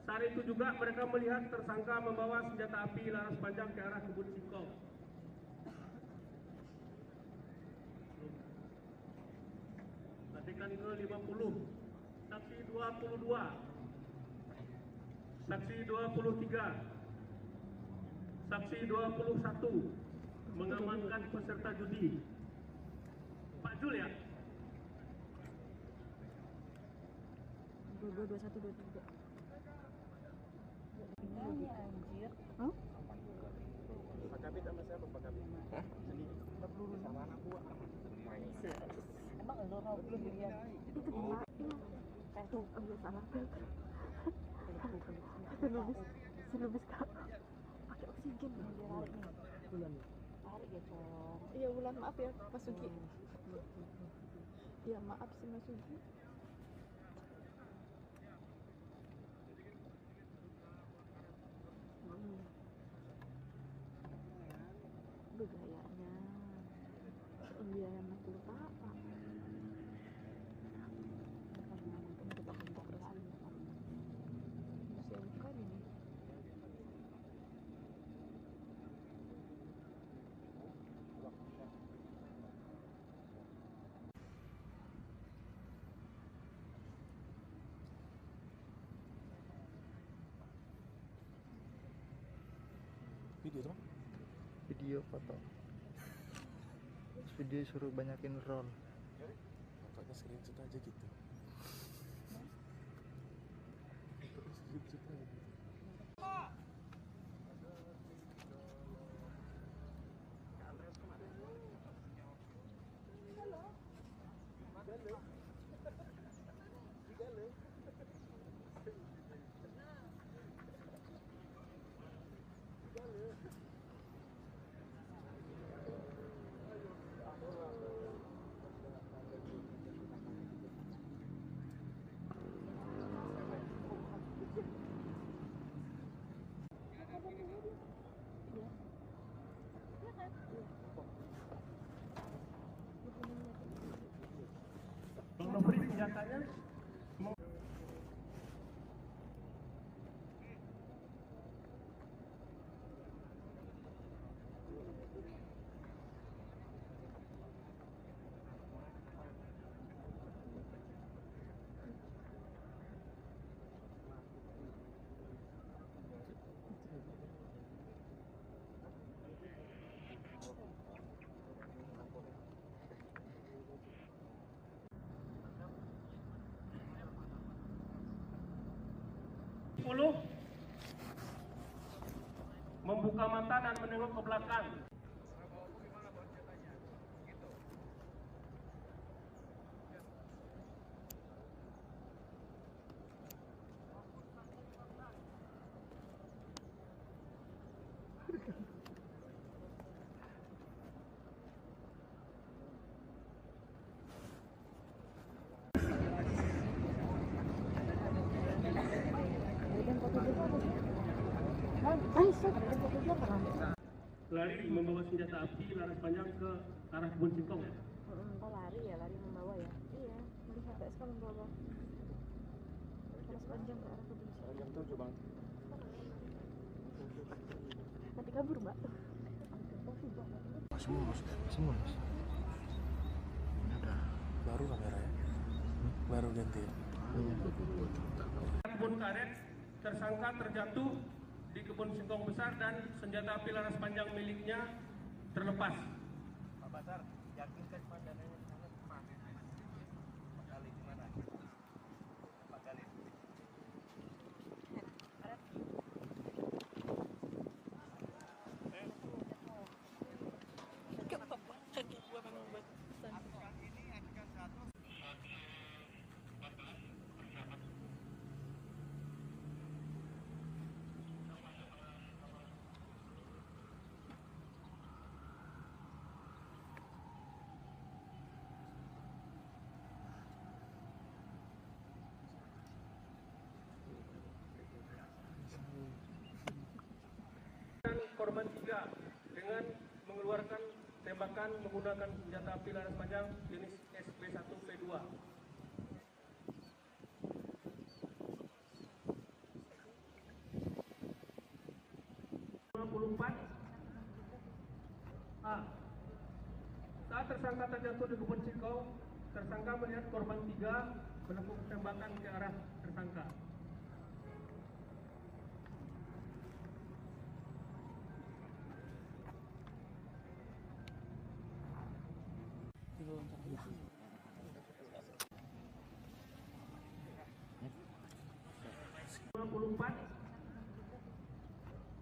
Saat itu juga mereka melihat tersangka membawa senjata api laras panjang ke arah kebun singkong. Adegan ke 50, saksi 22, saksi 23, saksi 21 mengamankan peserta judi. Pak Jul ya? 22, 21, 23. Ini anjir. Hah? Pak Kabit sama siapa Pak Kabit? Hah? Sendiri. Peluru sama anak buah. Emang lo mau belum dilihat? Itu gimana? Tuh, ambil salah. Selubis kak. Pakai oksigen nih dia lari nih. bulan. Tarik ya, Cong. Iya, Wulan, maaf ya, Mas Sugi. Iya, maaf sih Mas Sugi. Begayanya. Iya, emang lupa apa. Bentuk-bentuk berani. Siapa ini? Video tuh? Video foto. Terus video suruh banyakin roll. Makanya screenshot aja gitu. Terus screenshot aja gitu. senjatanya. Membuka mata dan menengok ke belakang. Lari membawa senjata api laras panjang ke arah kebun singkong. Oh lari ya, lari membawa ya. Iya, melihat PSK membawa laras panjang ke arah kebun singkong. Jam 7 bang. Nanti kabur mbak. Semua mas. Ada. Baru kamera ya? Baru ganti ya? Kebun karet, tersangka terjatuh di kebun singkong besar dan senjata api laras panjang miliknya terlepas. Pak Basar, yakinkan pandangannya di sana kemana? Pak Kali gimana? Pak Kali. Korban 3 dengan mengeluarkan tembakan menggunakan senjata api laras panjang jenis SB1V2. 24 A. Saat tersangka terjatuh di kebun singkong, tersangka melihat korban 3 melakukan tembakan ke arah tersangka.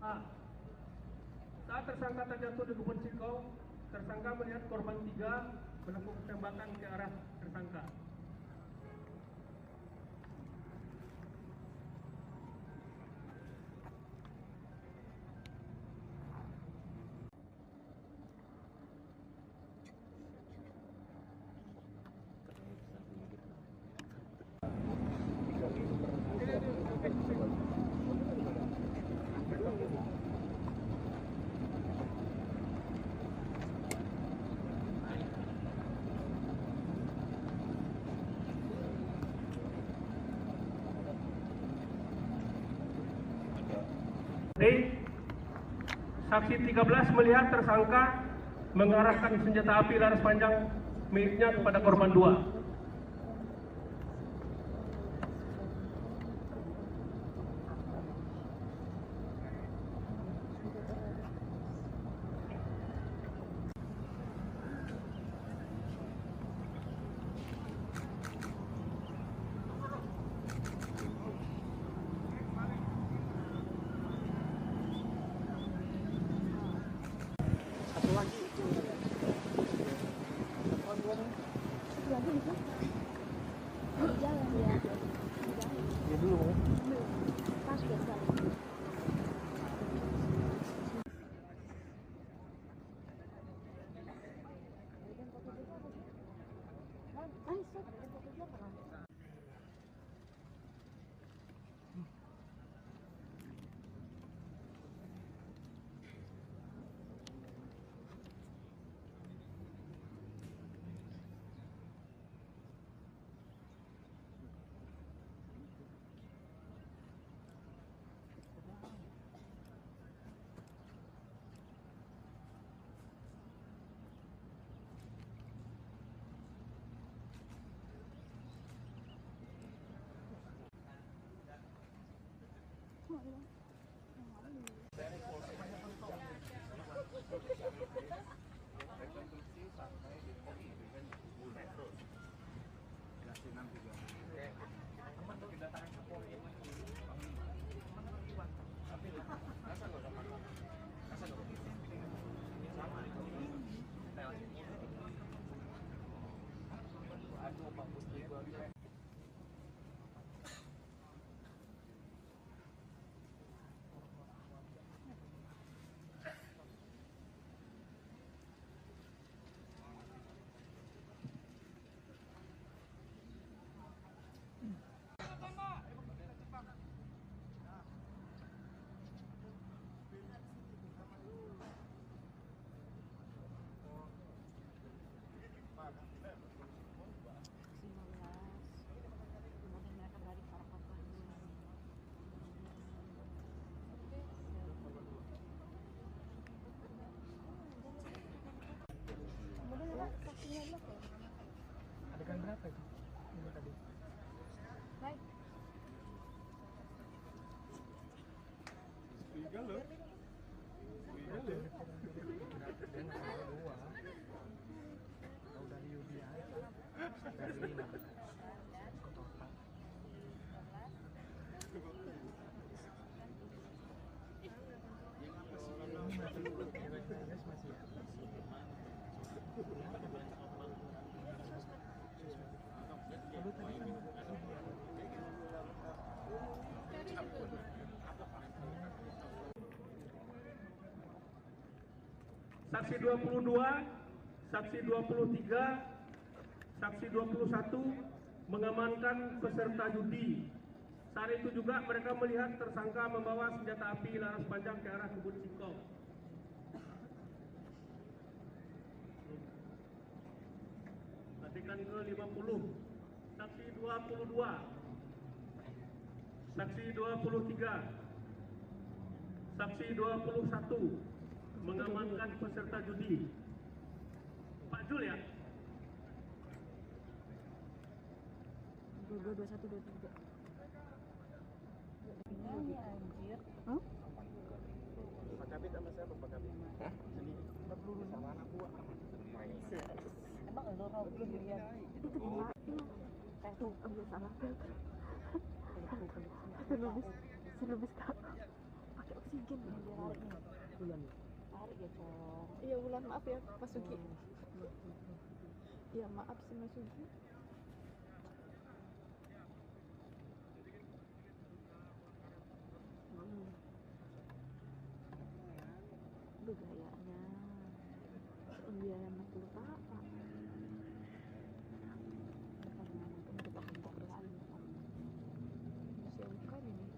A. Saat tersangka terjatuh di kebun singkong, tersangka melihat korban 3 melakukan tembakan ke arah tersangka. Saksi 13 melihat tersangka mengarahkan senjata api laras panjang miliknya kepada korban 2. rekonstruksi sampai di Kogi dengan metro dikasih 630. Teman tuh kedatangan ke Kogi tapi rasa nggak sama rasa nggak sama aduh 40.000. Kemudian mereka balik ke arah kota. Kemudian ada saksinya belum ya? Adegan berapa itu? Ini tadi. Baik. Dan ada dua. Tahu dari Yudi aja. Dari 15 ke total. Ini masih ya. Lalu tadi kan Saksi 22, saksi 23, saksi 21 mengamankan peserta judi. Saat itu juga mereka melihat tersangka membawa senjata api laras panjang ke arah kebun singkong. Adegan ke-50, saksi 22, saksi 23, saksi 21 mengamankan peserta judi. Pak Jul ya? 22, 21, 23. Ini anjir. Hah? Pak Kabit sama saya Pak Kabit. Hah? Sendiri. Peluru sama anak buah. Emang lo rau belum dilihat? Itu gimana? Tuh, ambil salah. Selubis kak. Pakai oksigen nih dia lari nih. bulan. Tarik ya, Cong. Iya, Wulan, maaf ya, Mas Sugi. Iya, maaf sih Mas Sugi. Aduh, gayanya. Iya, Mas lupa apa. Bentuk-bentuk lain. Siapa ini?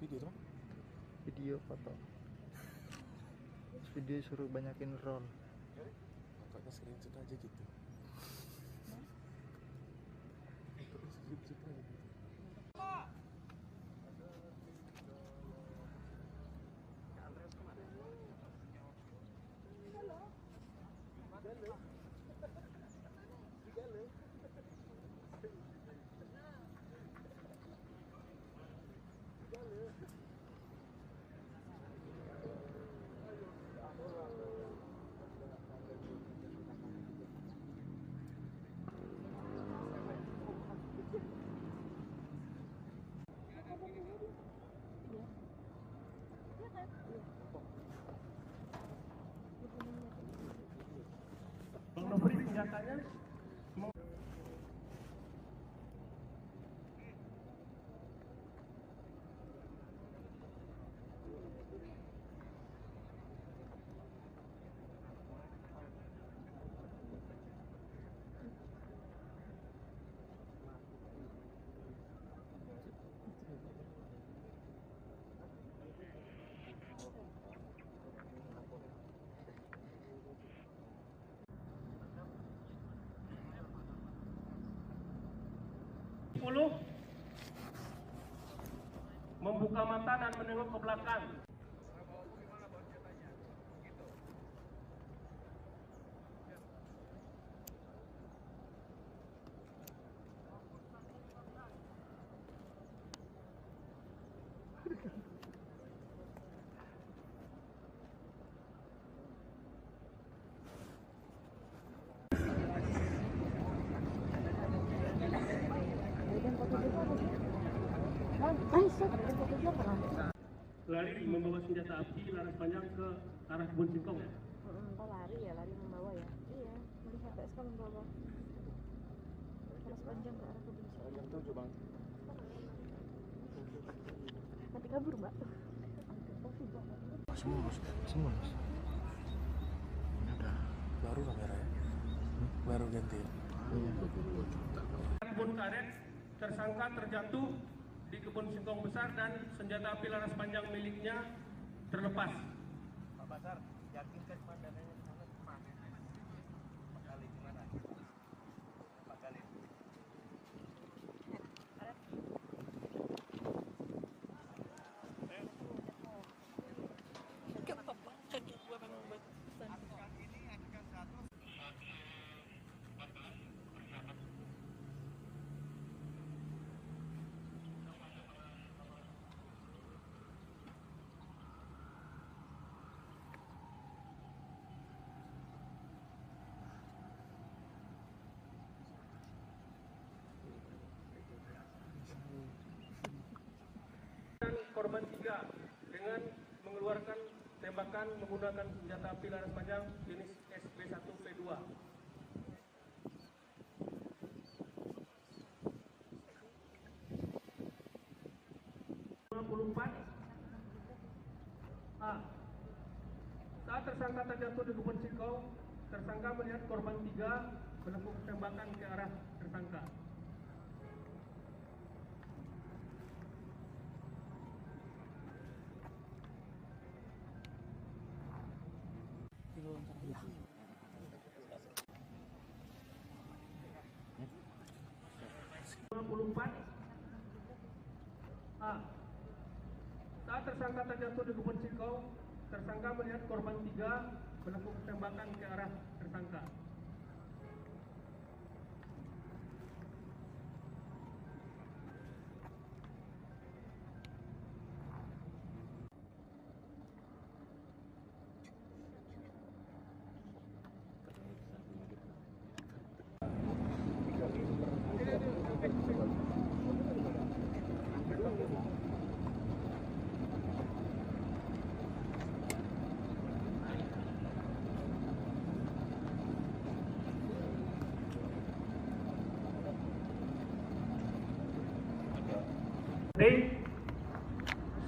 Video tuh? Video foto. Video suruh banyakin roll. Makanya screenshot aja gitu. Terus screenshot aja gitu. Bang Nofri senjatanya mau membuka mata dan menengok ke belakang. Lari membawa senjata api laras panjang ke arah kebun singkong ya? Oh lari ya, lari membawa ya? Iya, melihat PSK membawa laras panjang ke arah kebun singkong. Jam 7 bang. Nanti kabur mbak. Semua mas. Semua mas. Ini udah baru kamera ya? Baru ganti ya? Iya. Kebun karet, tersangka terjatuh di kebun singkong besar dan senjata api laras panjang miliknya terlepas. Pak Basar, yakinkan pandangannya di sana kemana? Pak Kali gimana? Pak Kali. Korban 3 dengan mengeluarkan tembakan menggunakan senjata api laras panjang jenis SB1V2. 54 A. Saat tersangka terjatuh di kebun singkong, tersangka melihat korban 3 melakukan tembakan ke arah tersangka. A. Saat tersangka terjatuh di kebun singkong, tersangka melihat korban 3 melakukan tembakan ke arah tersangka.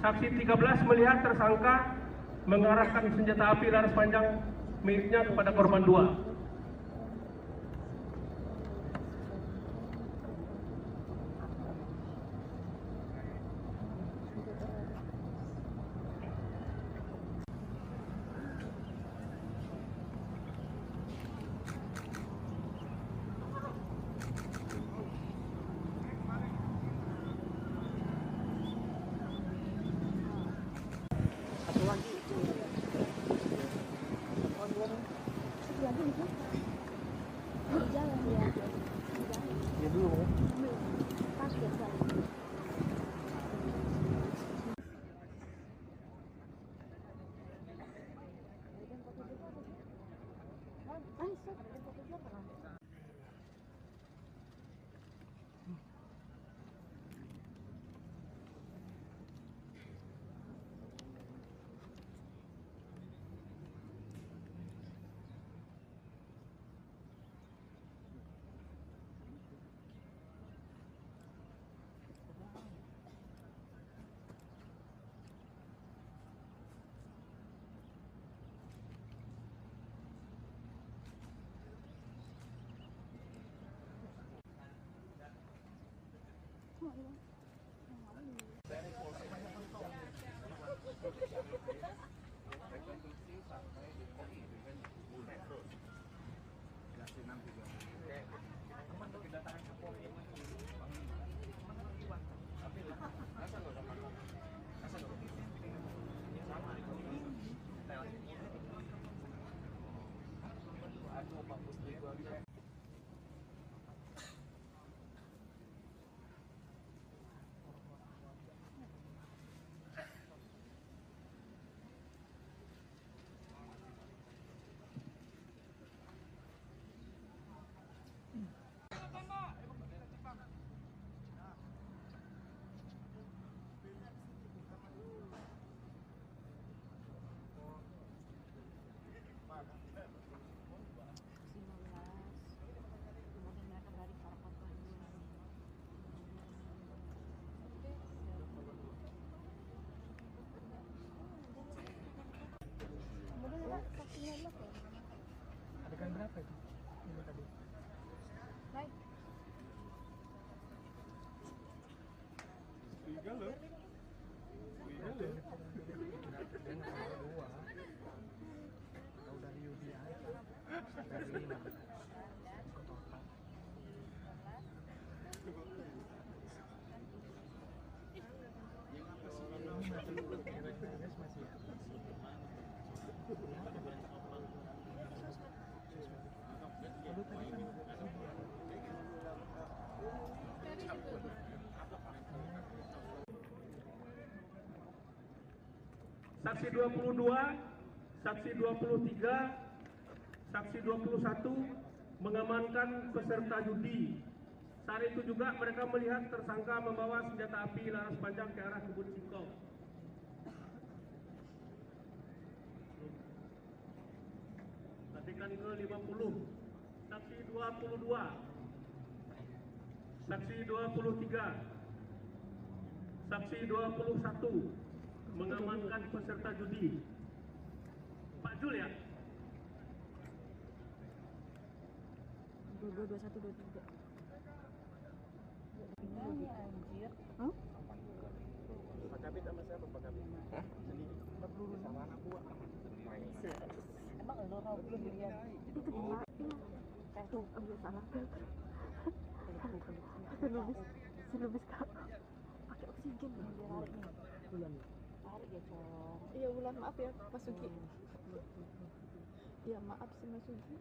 Saksi 13 melihat tersangka mengarahkan senjata api laras panjang miliknya kepada korban 2. Rekonstruksi sampai di Kogi dengan mulai terus. Dikasih 6 teman kedatangan ke Polri. Tapi masa nggak sama saksi 22, saksi 23, saksi 21 mengamankan peserta judi. Saat itu juga mereka melihat tersangka membawa senjata api laras panjang ke arah kebun singkong. Latihan ke-50, saksi 22, saksi 23, saksi 21 mengamankan peserta judi. Pak Jul ya? 22, 21, 23. Ini anjir. Hah? Pak Kabit sama siapa Pak Kabit? Hah? Sendiri. Peluru Sama anak buah. emang lo raw belum dilihat. Itu gimana? Tuh, ambil salah. Selubis kak. Pakai oksigen nih dia lari nih. Bulan. Tarik ya, Cong. Iya, Wulan, maaf ya, Mas Sugi. Iya, maaf sih Mas Sugi.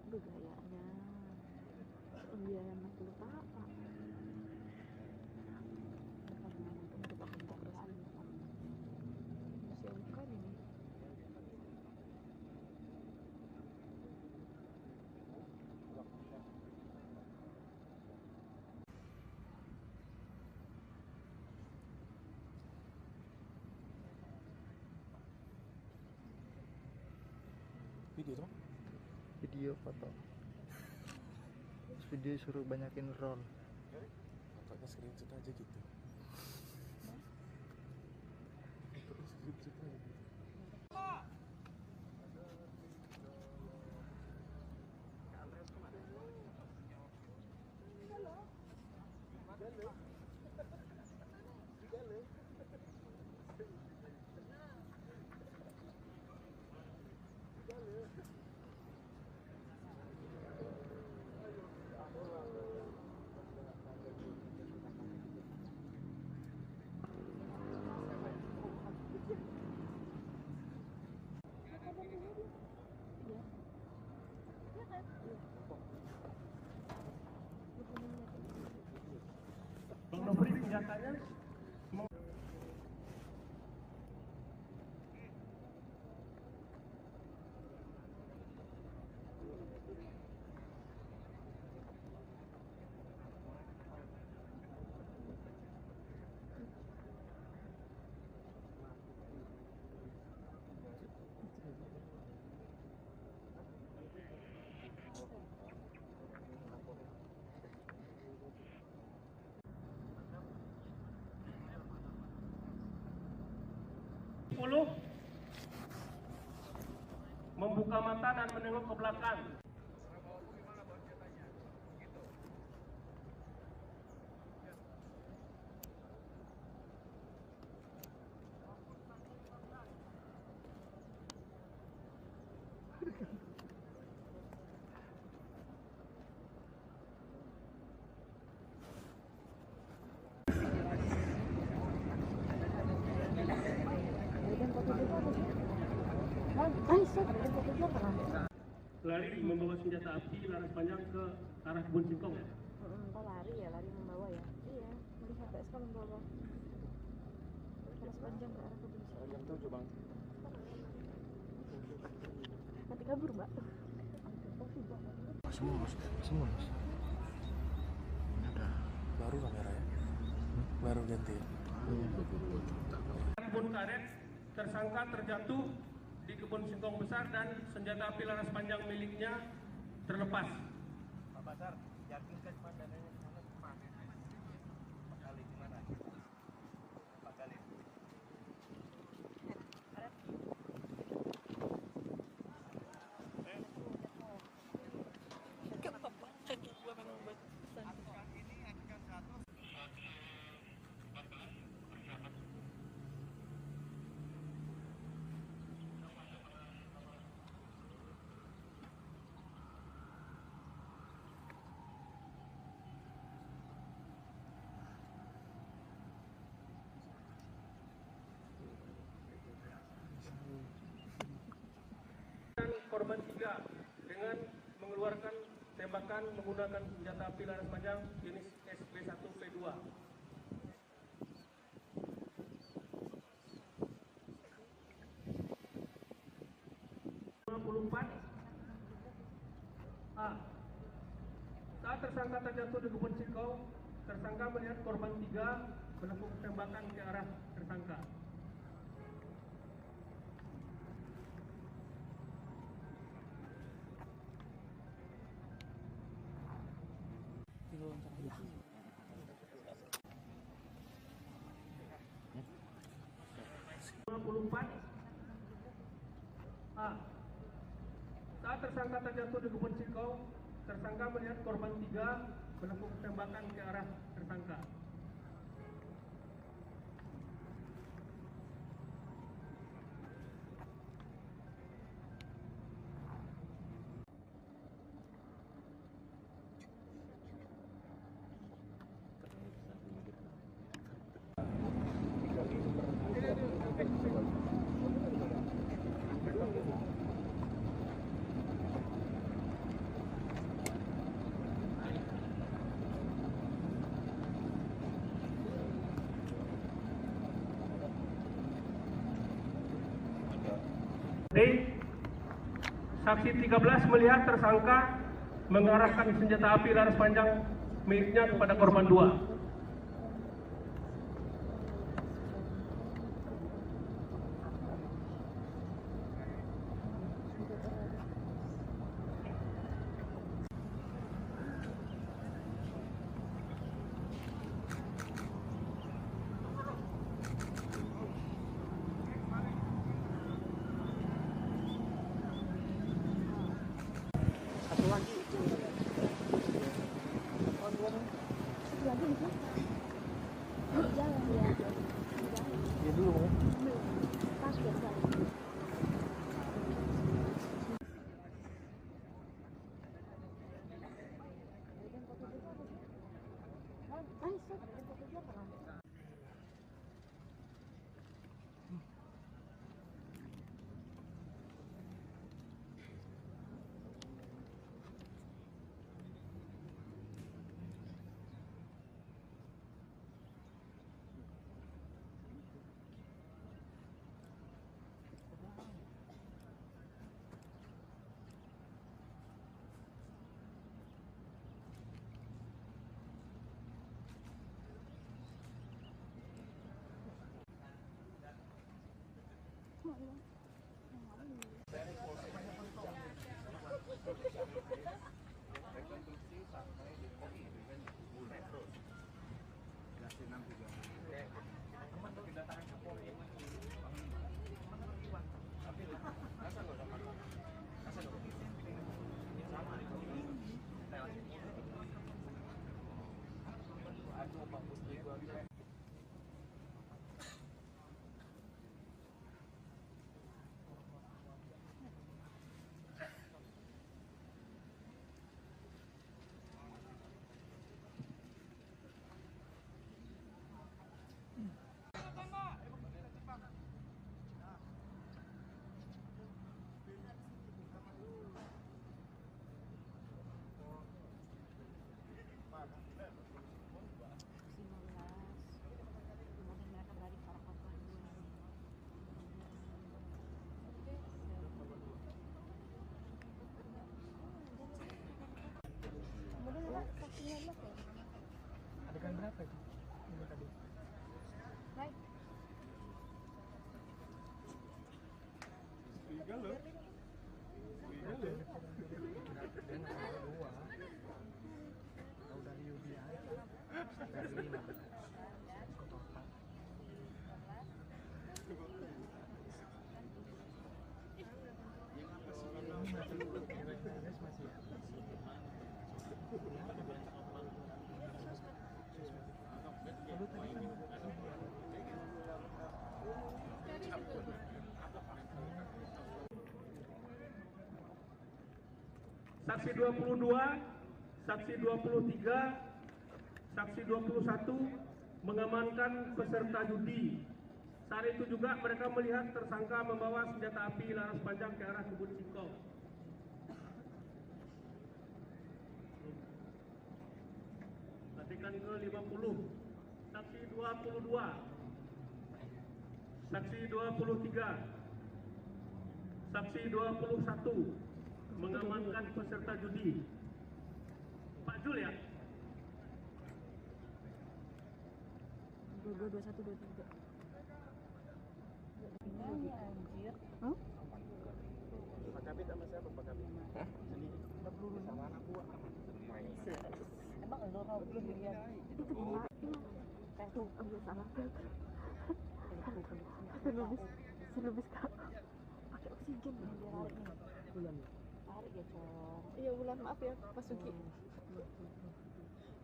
Aduh, gayanya. Iya, Mas lupa apa? Siapkan ini. Video tuh? Video foto. Terus video suruh banyakin roll. Makanya screenshot aja gitu. Terus screenshot aja gitu. Bang Nofri senjatanya membuka mata dan menengok ke belakang. Lari membawa senjata api laras panjang ke arah kebun singkong. Kok lari ya, lari membawa ya? Iya, melihat PSK membawa laras panjang ke arah kebun singkong. Jam 7 Bang. Nanti kabur, Mbak. Semua mas. Ini ada baru kamera ya? Baru ganti ya? Kebun karet, tersangka terjatuh di kebun singkong besar dan senjata api laras panjang miliknya terlepas. Pak Basar, yakinkan pandangannya ke sana Pak. Pak Kali gimana? Pak Kali. Korban 3 dengan mengeluarkan tembakan menggunakan senjata api laras panjang jenis SB1P2. A. Saat tersangka terjatuh di kebun Cikau, tersangka melihat korban 3 melakukan tembakan ke arah tersangka. A. Saat tersangka terjatuh di kebun Cikau, tersangka melihat korban 3 melakukan tembakan ke arah tersangka. D. Saksi 13 melihat tersangka mengarahkan senjata api laras panjang miliknya kepada korban 2. Rekonstruksi sampai di kopi dengan mulai terus. Dasi 630. Teman kedatangan Kapolri. Tapi rasa nggak sama. Rasa nggak sama. Aduh, Pak Putri gua. Adegan berapa itu? Ini tadi. Baik. Tiga loh. Dan ada 2. Tahu dari Yudi aja. Dari 5. Kotak. Saksi 22, saksi 23, saksi 21 mengamankan peserta judi. Saat itu juga mereka melihat tersangka membawa senjata api laras panjang ke arah kebun Cikau. saksikan ke-50, saksi 22, saksi 23, saksi 21 mengamankan peserta judi. Pak Jul ya? 22, 21, 23. Ini anjir. Hah? Pak Kabit sama siapa Pak Kabit? Hah? Sendiri. Sama anak buah. Emang lo mau belum dilihat? Itu gimana? Tuh, ambil salah. Selubis kak. Pakai oksigen nih dia lari nih. Tarik ya Cong. Iya Wulan, maaf ya Mas Sugi.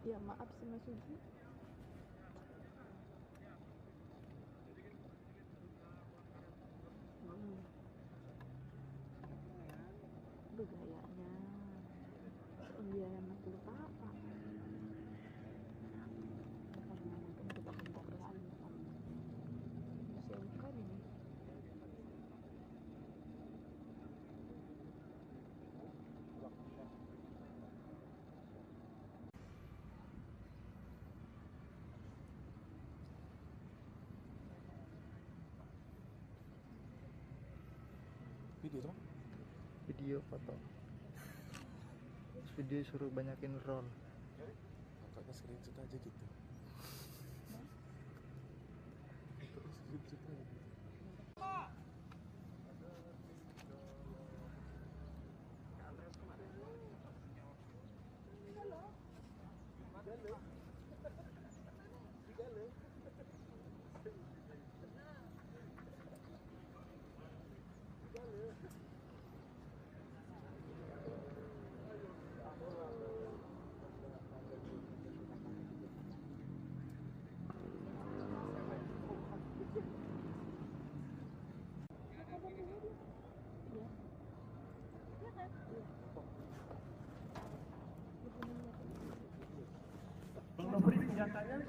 Iya maaf sih Mas Sugi. Aduh gayanya. Iya emang dulu apa? Siapkan ini. Video tuh? Video foto. Video suruh banyakin roll. Makanya screenshot aja gitu. Terus screenshot aja gitu. Bang Nofri senjatanya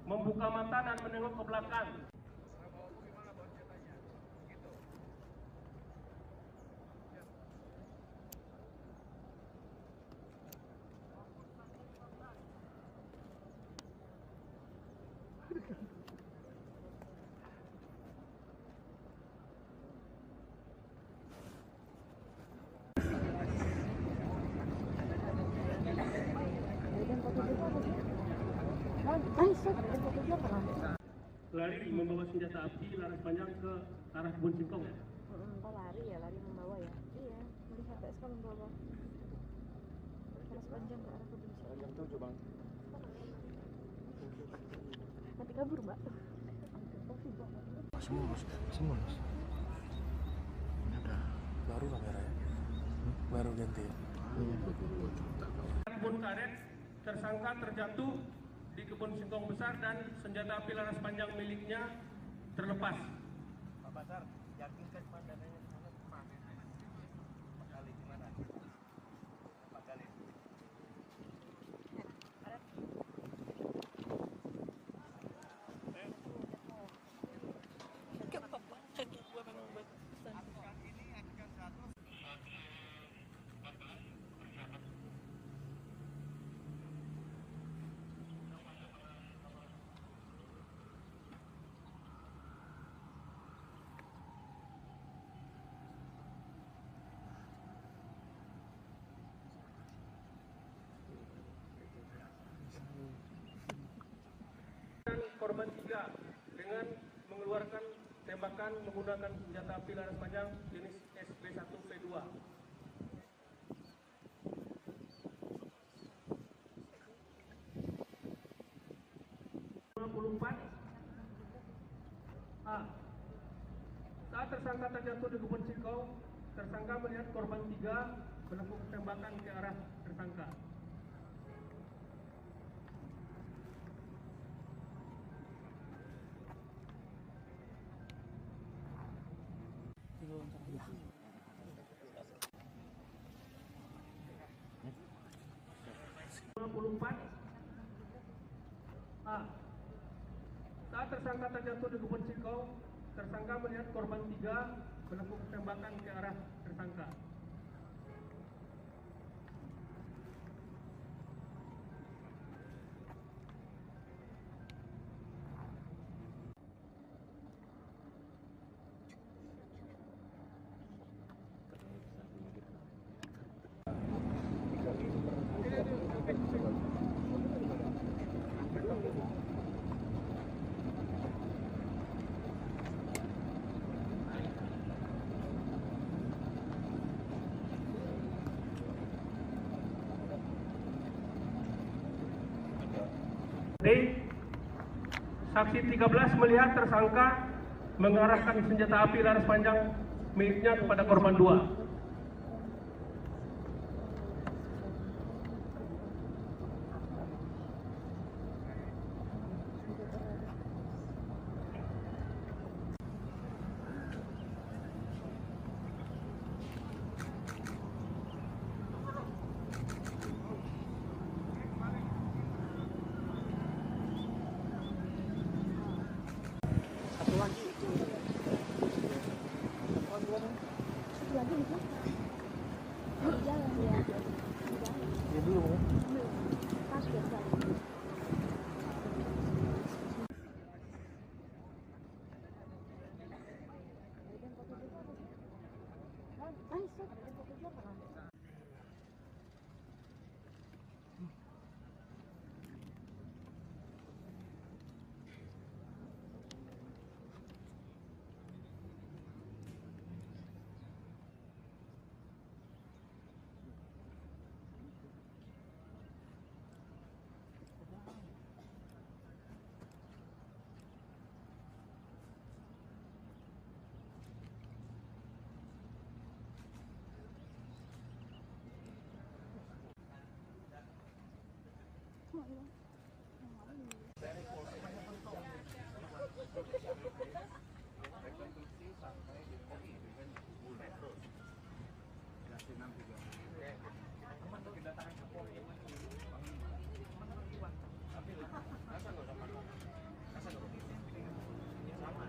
membuka mata dan menengok ke belakang. Lari membawa senjata api laras panjang ke arah kebun singkong. Kok lari ya, lari membawa ya? Iya, melihat PSK membawa laras panjang ke arah kebun singkong. Jam 7 Bang. Nanti kabur mbak. Semulus. Ini udah baru kamera ya? Baru ganti ya? Kebun karet, tersangka terjatuh di kebun singkong besar dan senjata api laras panjang miliknya terlepas. Pak Basar, yakinkan pandangannya di sana Pak. Pak Kali gimana? Pak Kali. Korban 3 dengan mengeluarkan tembakan menggunakan senjata api laras panjang jenis SB1V2. 24 A. Saat tersangka terjatuh di kebun singkong, tersangka melihat korban 3 melakukan tembakan ke arah tersangka. Saat tersangka terjatuh di kebun singkong, tersangka melihat korban 3 melakukan tembakan ke arah tersangka. Saksi 13 melihat tersangka mengarahkan senjata api laras panjang miliknya kepada korban 2. Rekonstruksi sampai di Kopi dengan metro. Dikasih 6 teman tuh kedatangan ke Polri. Tapi rasa nggak usah pakai. Rasa nggak usah. Sama.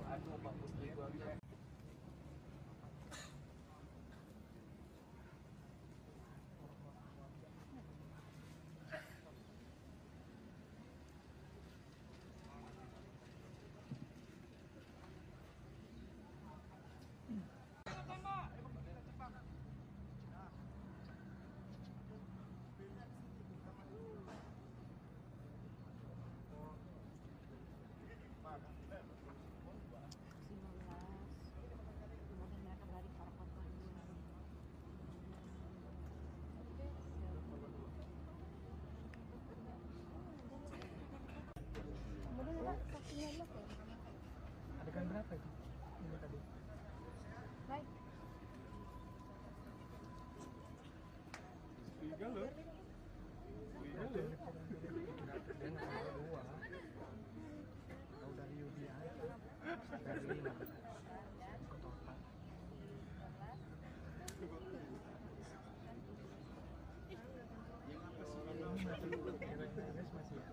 Aduh, Pak Putri gua. Adegan berapa itu? Ini tadi. Baik. 3 loh. Dan ada 2. Tahu dari Yudi aja. Dari 5. Total. Masih ya.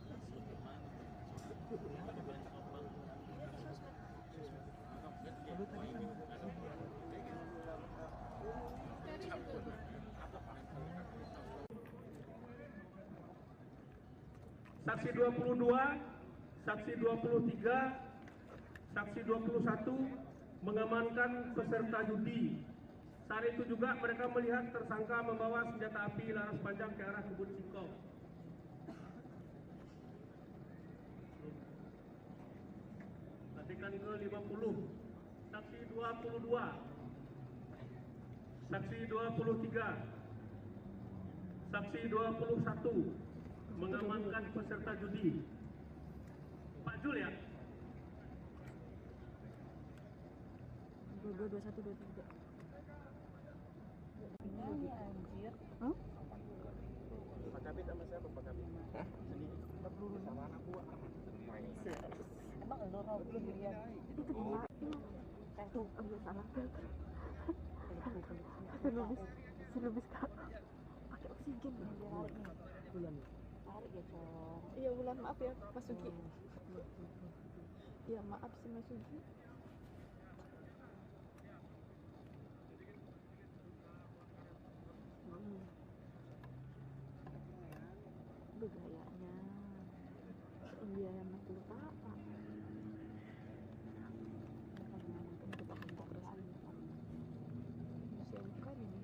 Saksi 22, saksi 23, saksi 21 mengamankan peserta judi. Saat itu juga mereka melihat tersangka membawa senjata api laras panjang ke arah kebun singkong. Latihan ke-50, saksi 22, saksi 23, saksi 21 mengamankan peserta judi. Pak Jul ya? 22 21 23. Ini anjir. Hah? Pak Kabit sama siapa Pak Kabit? Hah? Sendiri. Sama anak buah. Emang lo mau belum lihat? Itu gimana? Tuh, ambil salah. Selubis kak. Pakai oksigen nih dia lari nih. Tarik ya Cong. Iya Wulan, maaf ya Mas Sugi. Iya maaf sih Mas Sugi. Aduh gayanya. Iya yang mas lupa apa? Bentuk-bentuk lagi. Siapa ini?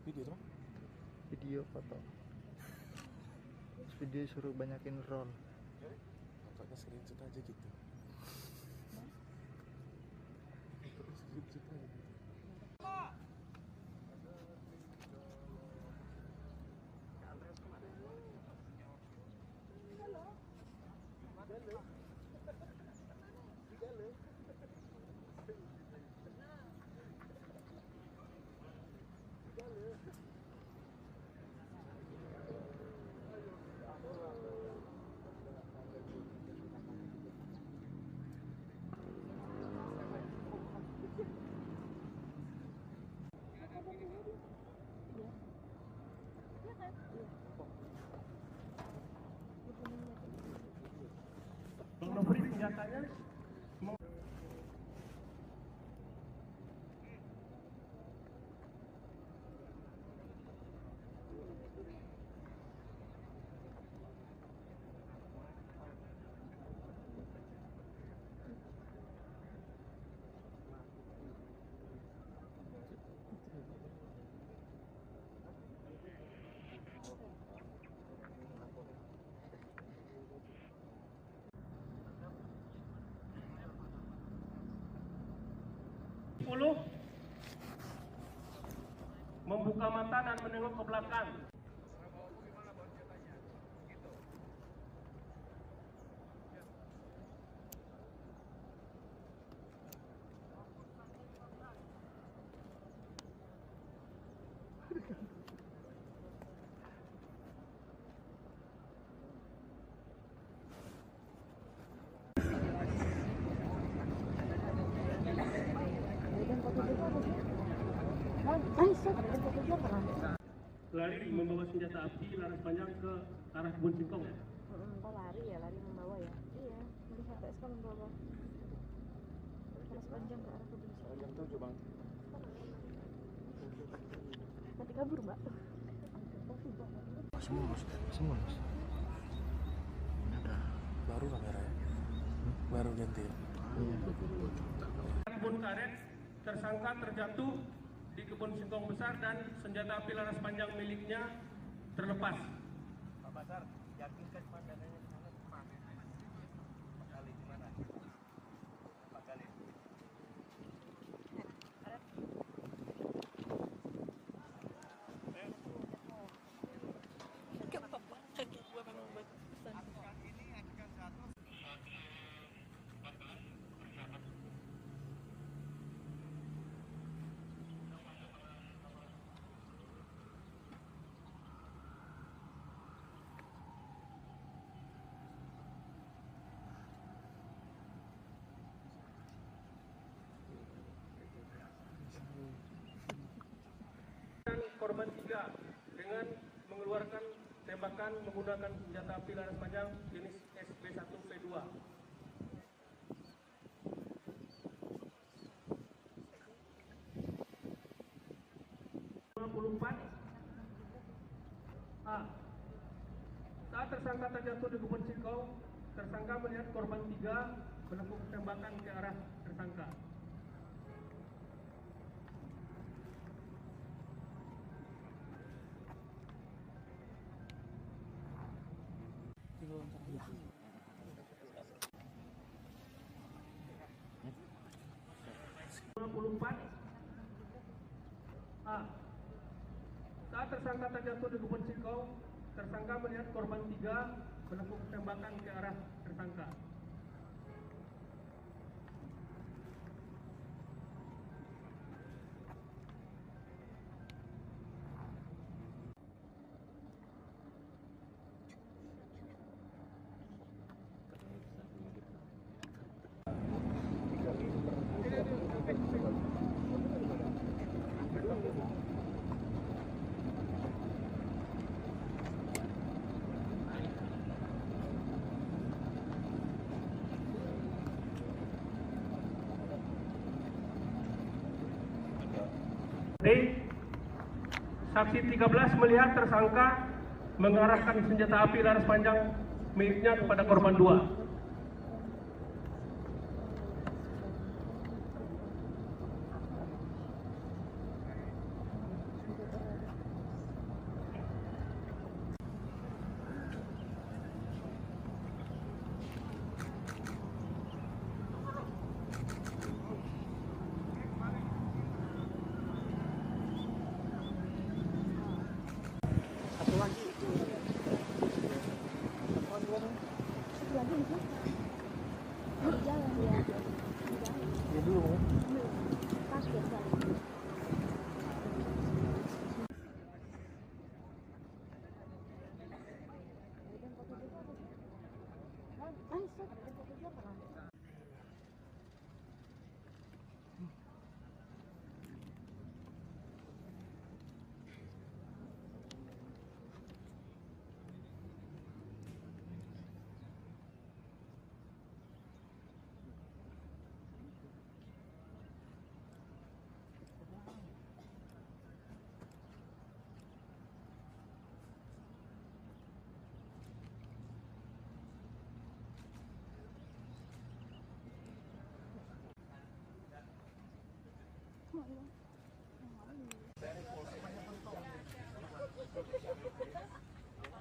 Video tuh? Video foto. Video suruh banyakin roll. Makanya screenshot aja gitu. Terus screenshot aja gitu. Memberi senjatanya. Membuka mata dan menengok ke belakang. Lari membawa senjata api laras panjang ke arah kebun singkong. Kok lari ya, lari membawa ya? Iya, melihat PSK membawa laras panjang ke arah kebun singkong. Jam 7 bang. Nanti kabur mbak. Semua mas. Ini ada baru kamera ya? Baru ganti ya? Iya. Kebun karet, tersangka terjatuh di kebun singkong besar dan senjata api laras panjang miliknya terlepas. Pak Basar, yakinkan pandangannya di sana kemana? Pak Kali di mana? Pak Kali. Korban 3 dengan mengeluarkan tembakan menggunakan senjata api laras panjang jenis SB1V2. 24 A. Saat tersangka terjatuh di kebun singkong, tersangka melihat korban 3 melakukan tembakan ke arah tersangka. 24. A. Saat tersangka terjatuh di kebun singkong, tersangka melihat korban 3 melakukan tembakan ke arah tersangka. D. Saksi 13 melihat tersangka mengarahkan senjata api laras panjang miliknya kepada korban 2.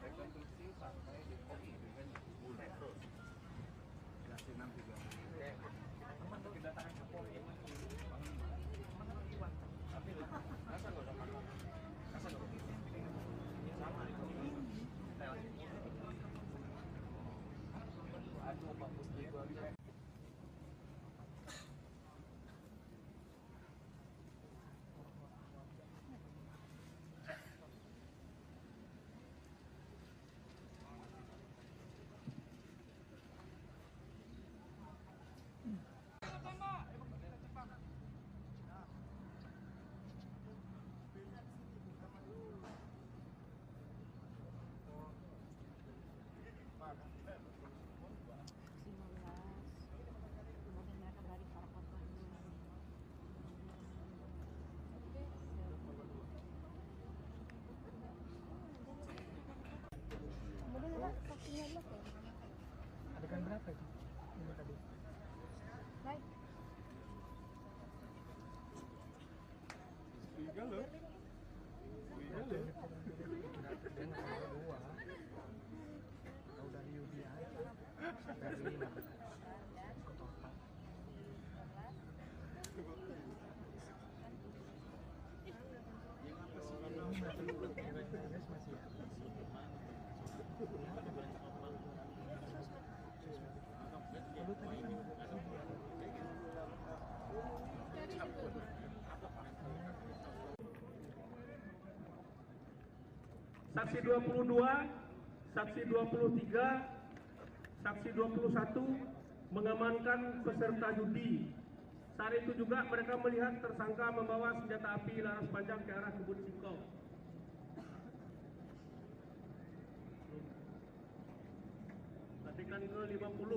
Rekonstruksi sampai di kopi dengan bulan terus. Dikasih 6 3. Kedatangan ke Polri. Tapi rasa nggak usah pakai. Rasa nggak usah. Sama. Aduh, Pak Putri gua. Adegan berapa itu? Ini tadi. Baik. Tiga loh. Dan ada 2. Tahu dari Yudi aja. Dari 5. Kotokan. Saksi 22, saksi 23, saksi 21 mengamankan peserta judi. Saat itu juga mereka melihat tersangka membawa senjata api laras panjang ke arah kebun singkong. Latihan ke-50,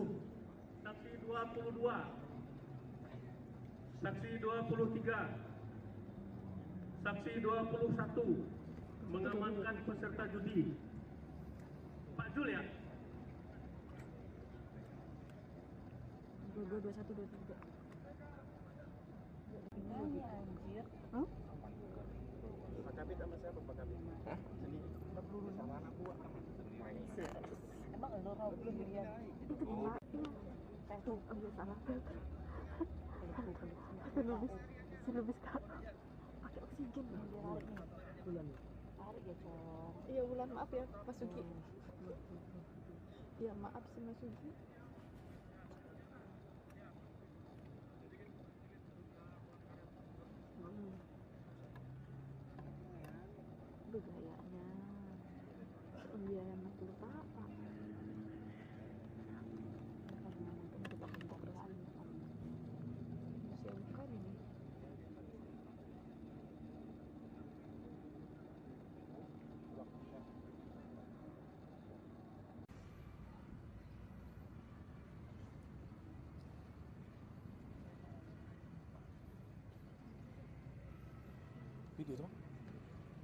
saksi 22, saksi 23, saksi 21 mengamankan peserta judi. Pak Jul ya? 22, 21, 23. Ini anjir. Hah? Pak Kabit sama siapa Pak Kabit? Hah? Sendiri. Sama anak buah. Emang lo raw belum dilihat? Itu gimana? Tuh, ambil salah. Nulis masih lebih kak. Pakai oksigen nih dia lari nih. Bulan. Lari ya Cong. Iya Wulan, maaf ya Mas Sugi. Iya maaf sih Mas Sugi. Aduh gayanya. Oh iya Mas lupa apa? Siapkan ini. Video tuh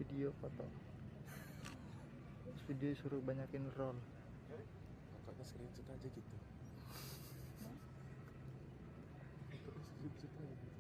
Video foto. Video suruh banyakin roll. makanya screenshot aja gitu. Terus screenshot aja gitu.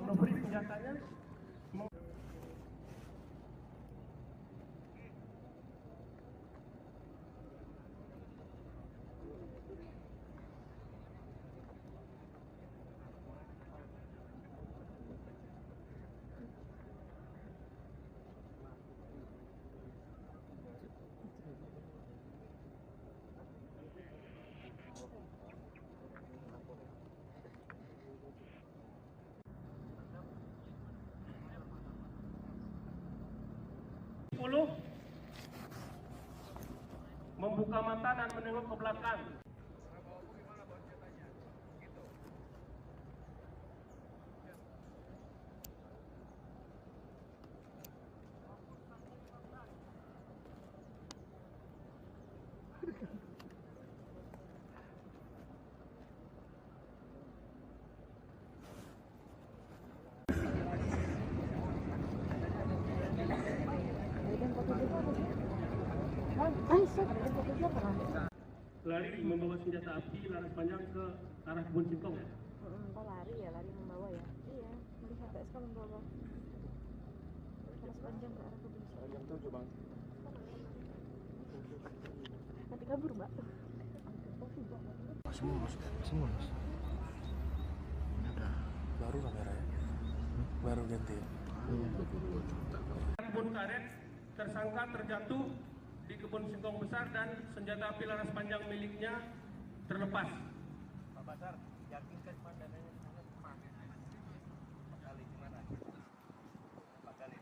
Memberi senjatanya. Membuka mata dan menengok ke belakang. Lari membawa senjata api laras panjang ke arah kebun singkong. Kok lari ya, lari membawa ya? Iya, melihat PSK membawa laras panjang ke arah kebun singkong. Jam 7 bang. Nanti kabur mbak. Semulus. Ada. Baru kamera ya? Baru ganti ya? Iya. Kebun karet, tersangka terjatuh di kebun singkong besar dan senjata api laras panjang miliknya terlepas. Pak Basar, yakinkan pandangannya di sana kemana? Pak Kali gimana? Pak Kali.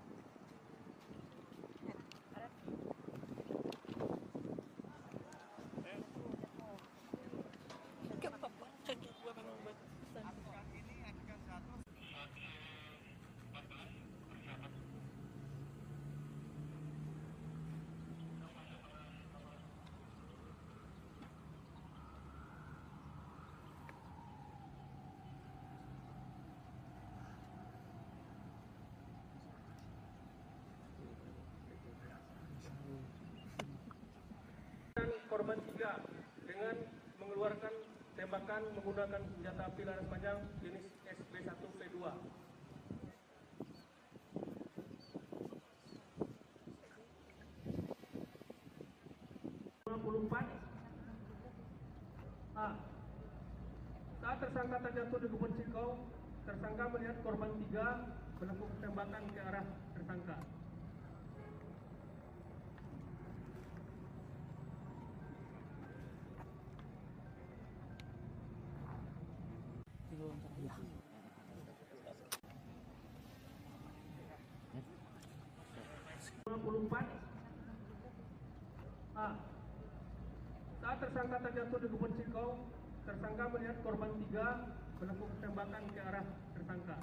Korban 3 dengan mengeluarkan tembakan menggunakan senjata api laras panjang jenis SB1V2. 24 A. Saat tersangka terjatuh di kebun singkong, tersangka melihat korban 3 melakukan tembakan ke arah tersangka. 25 A. Saat tersangka terjatuh di kebun singkong, tersangka melihat korban 3 melakukan tembakan ke arah tersangka. 26 A. Saat tersangka terjatuh di kebun singkong, tersangka melihat korban 3 melakukan tembakan ke arah tersangka. 24 A. Saat tersangka terjatuh di kebun singkong, tersangka melihat korban 3 melakukan tembakan ke arah tersangka.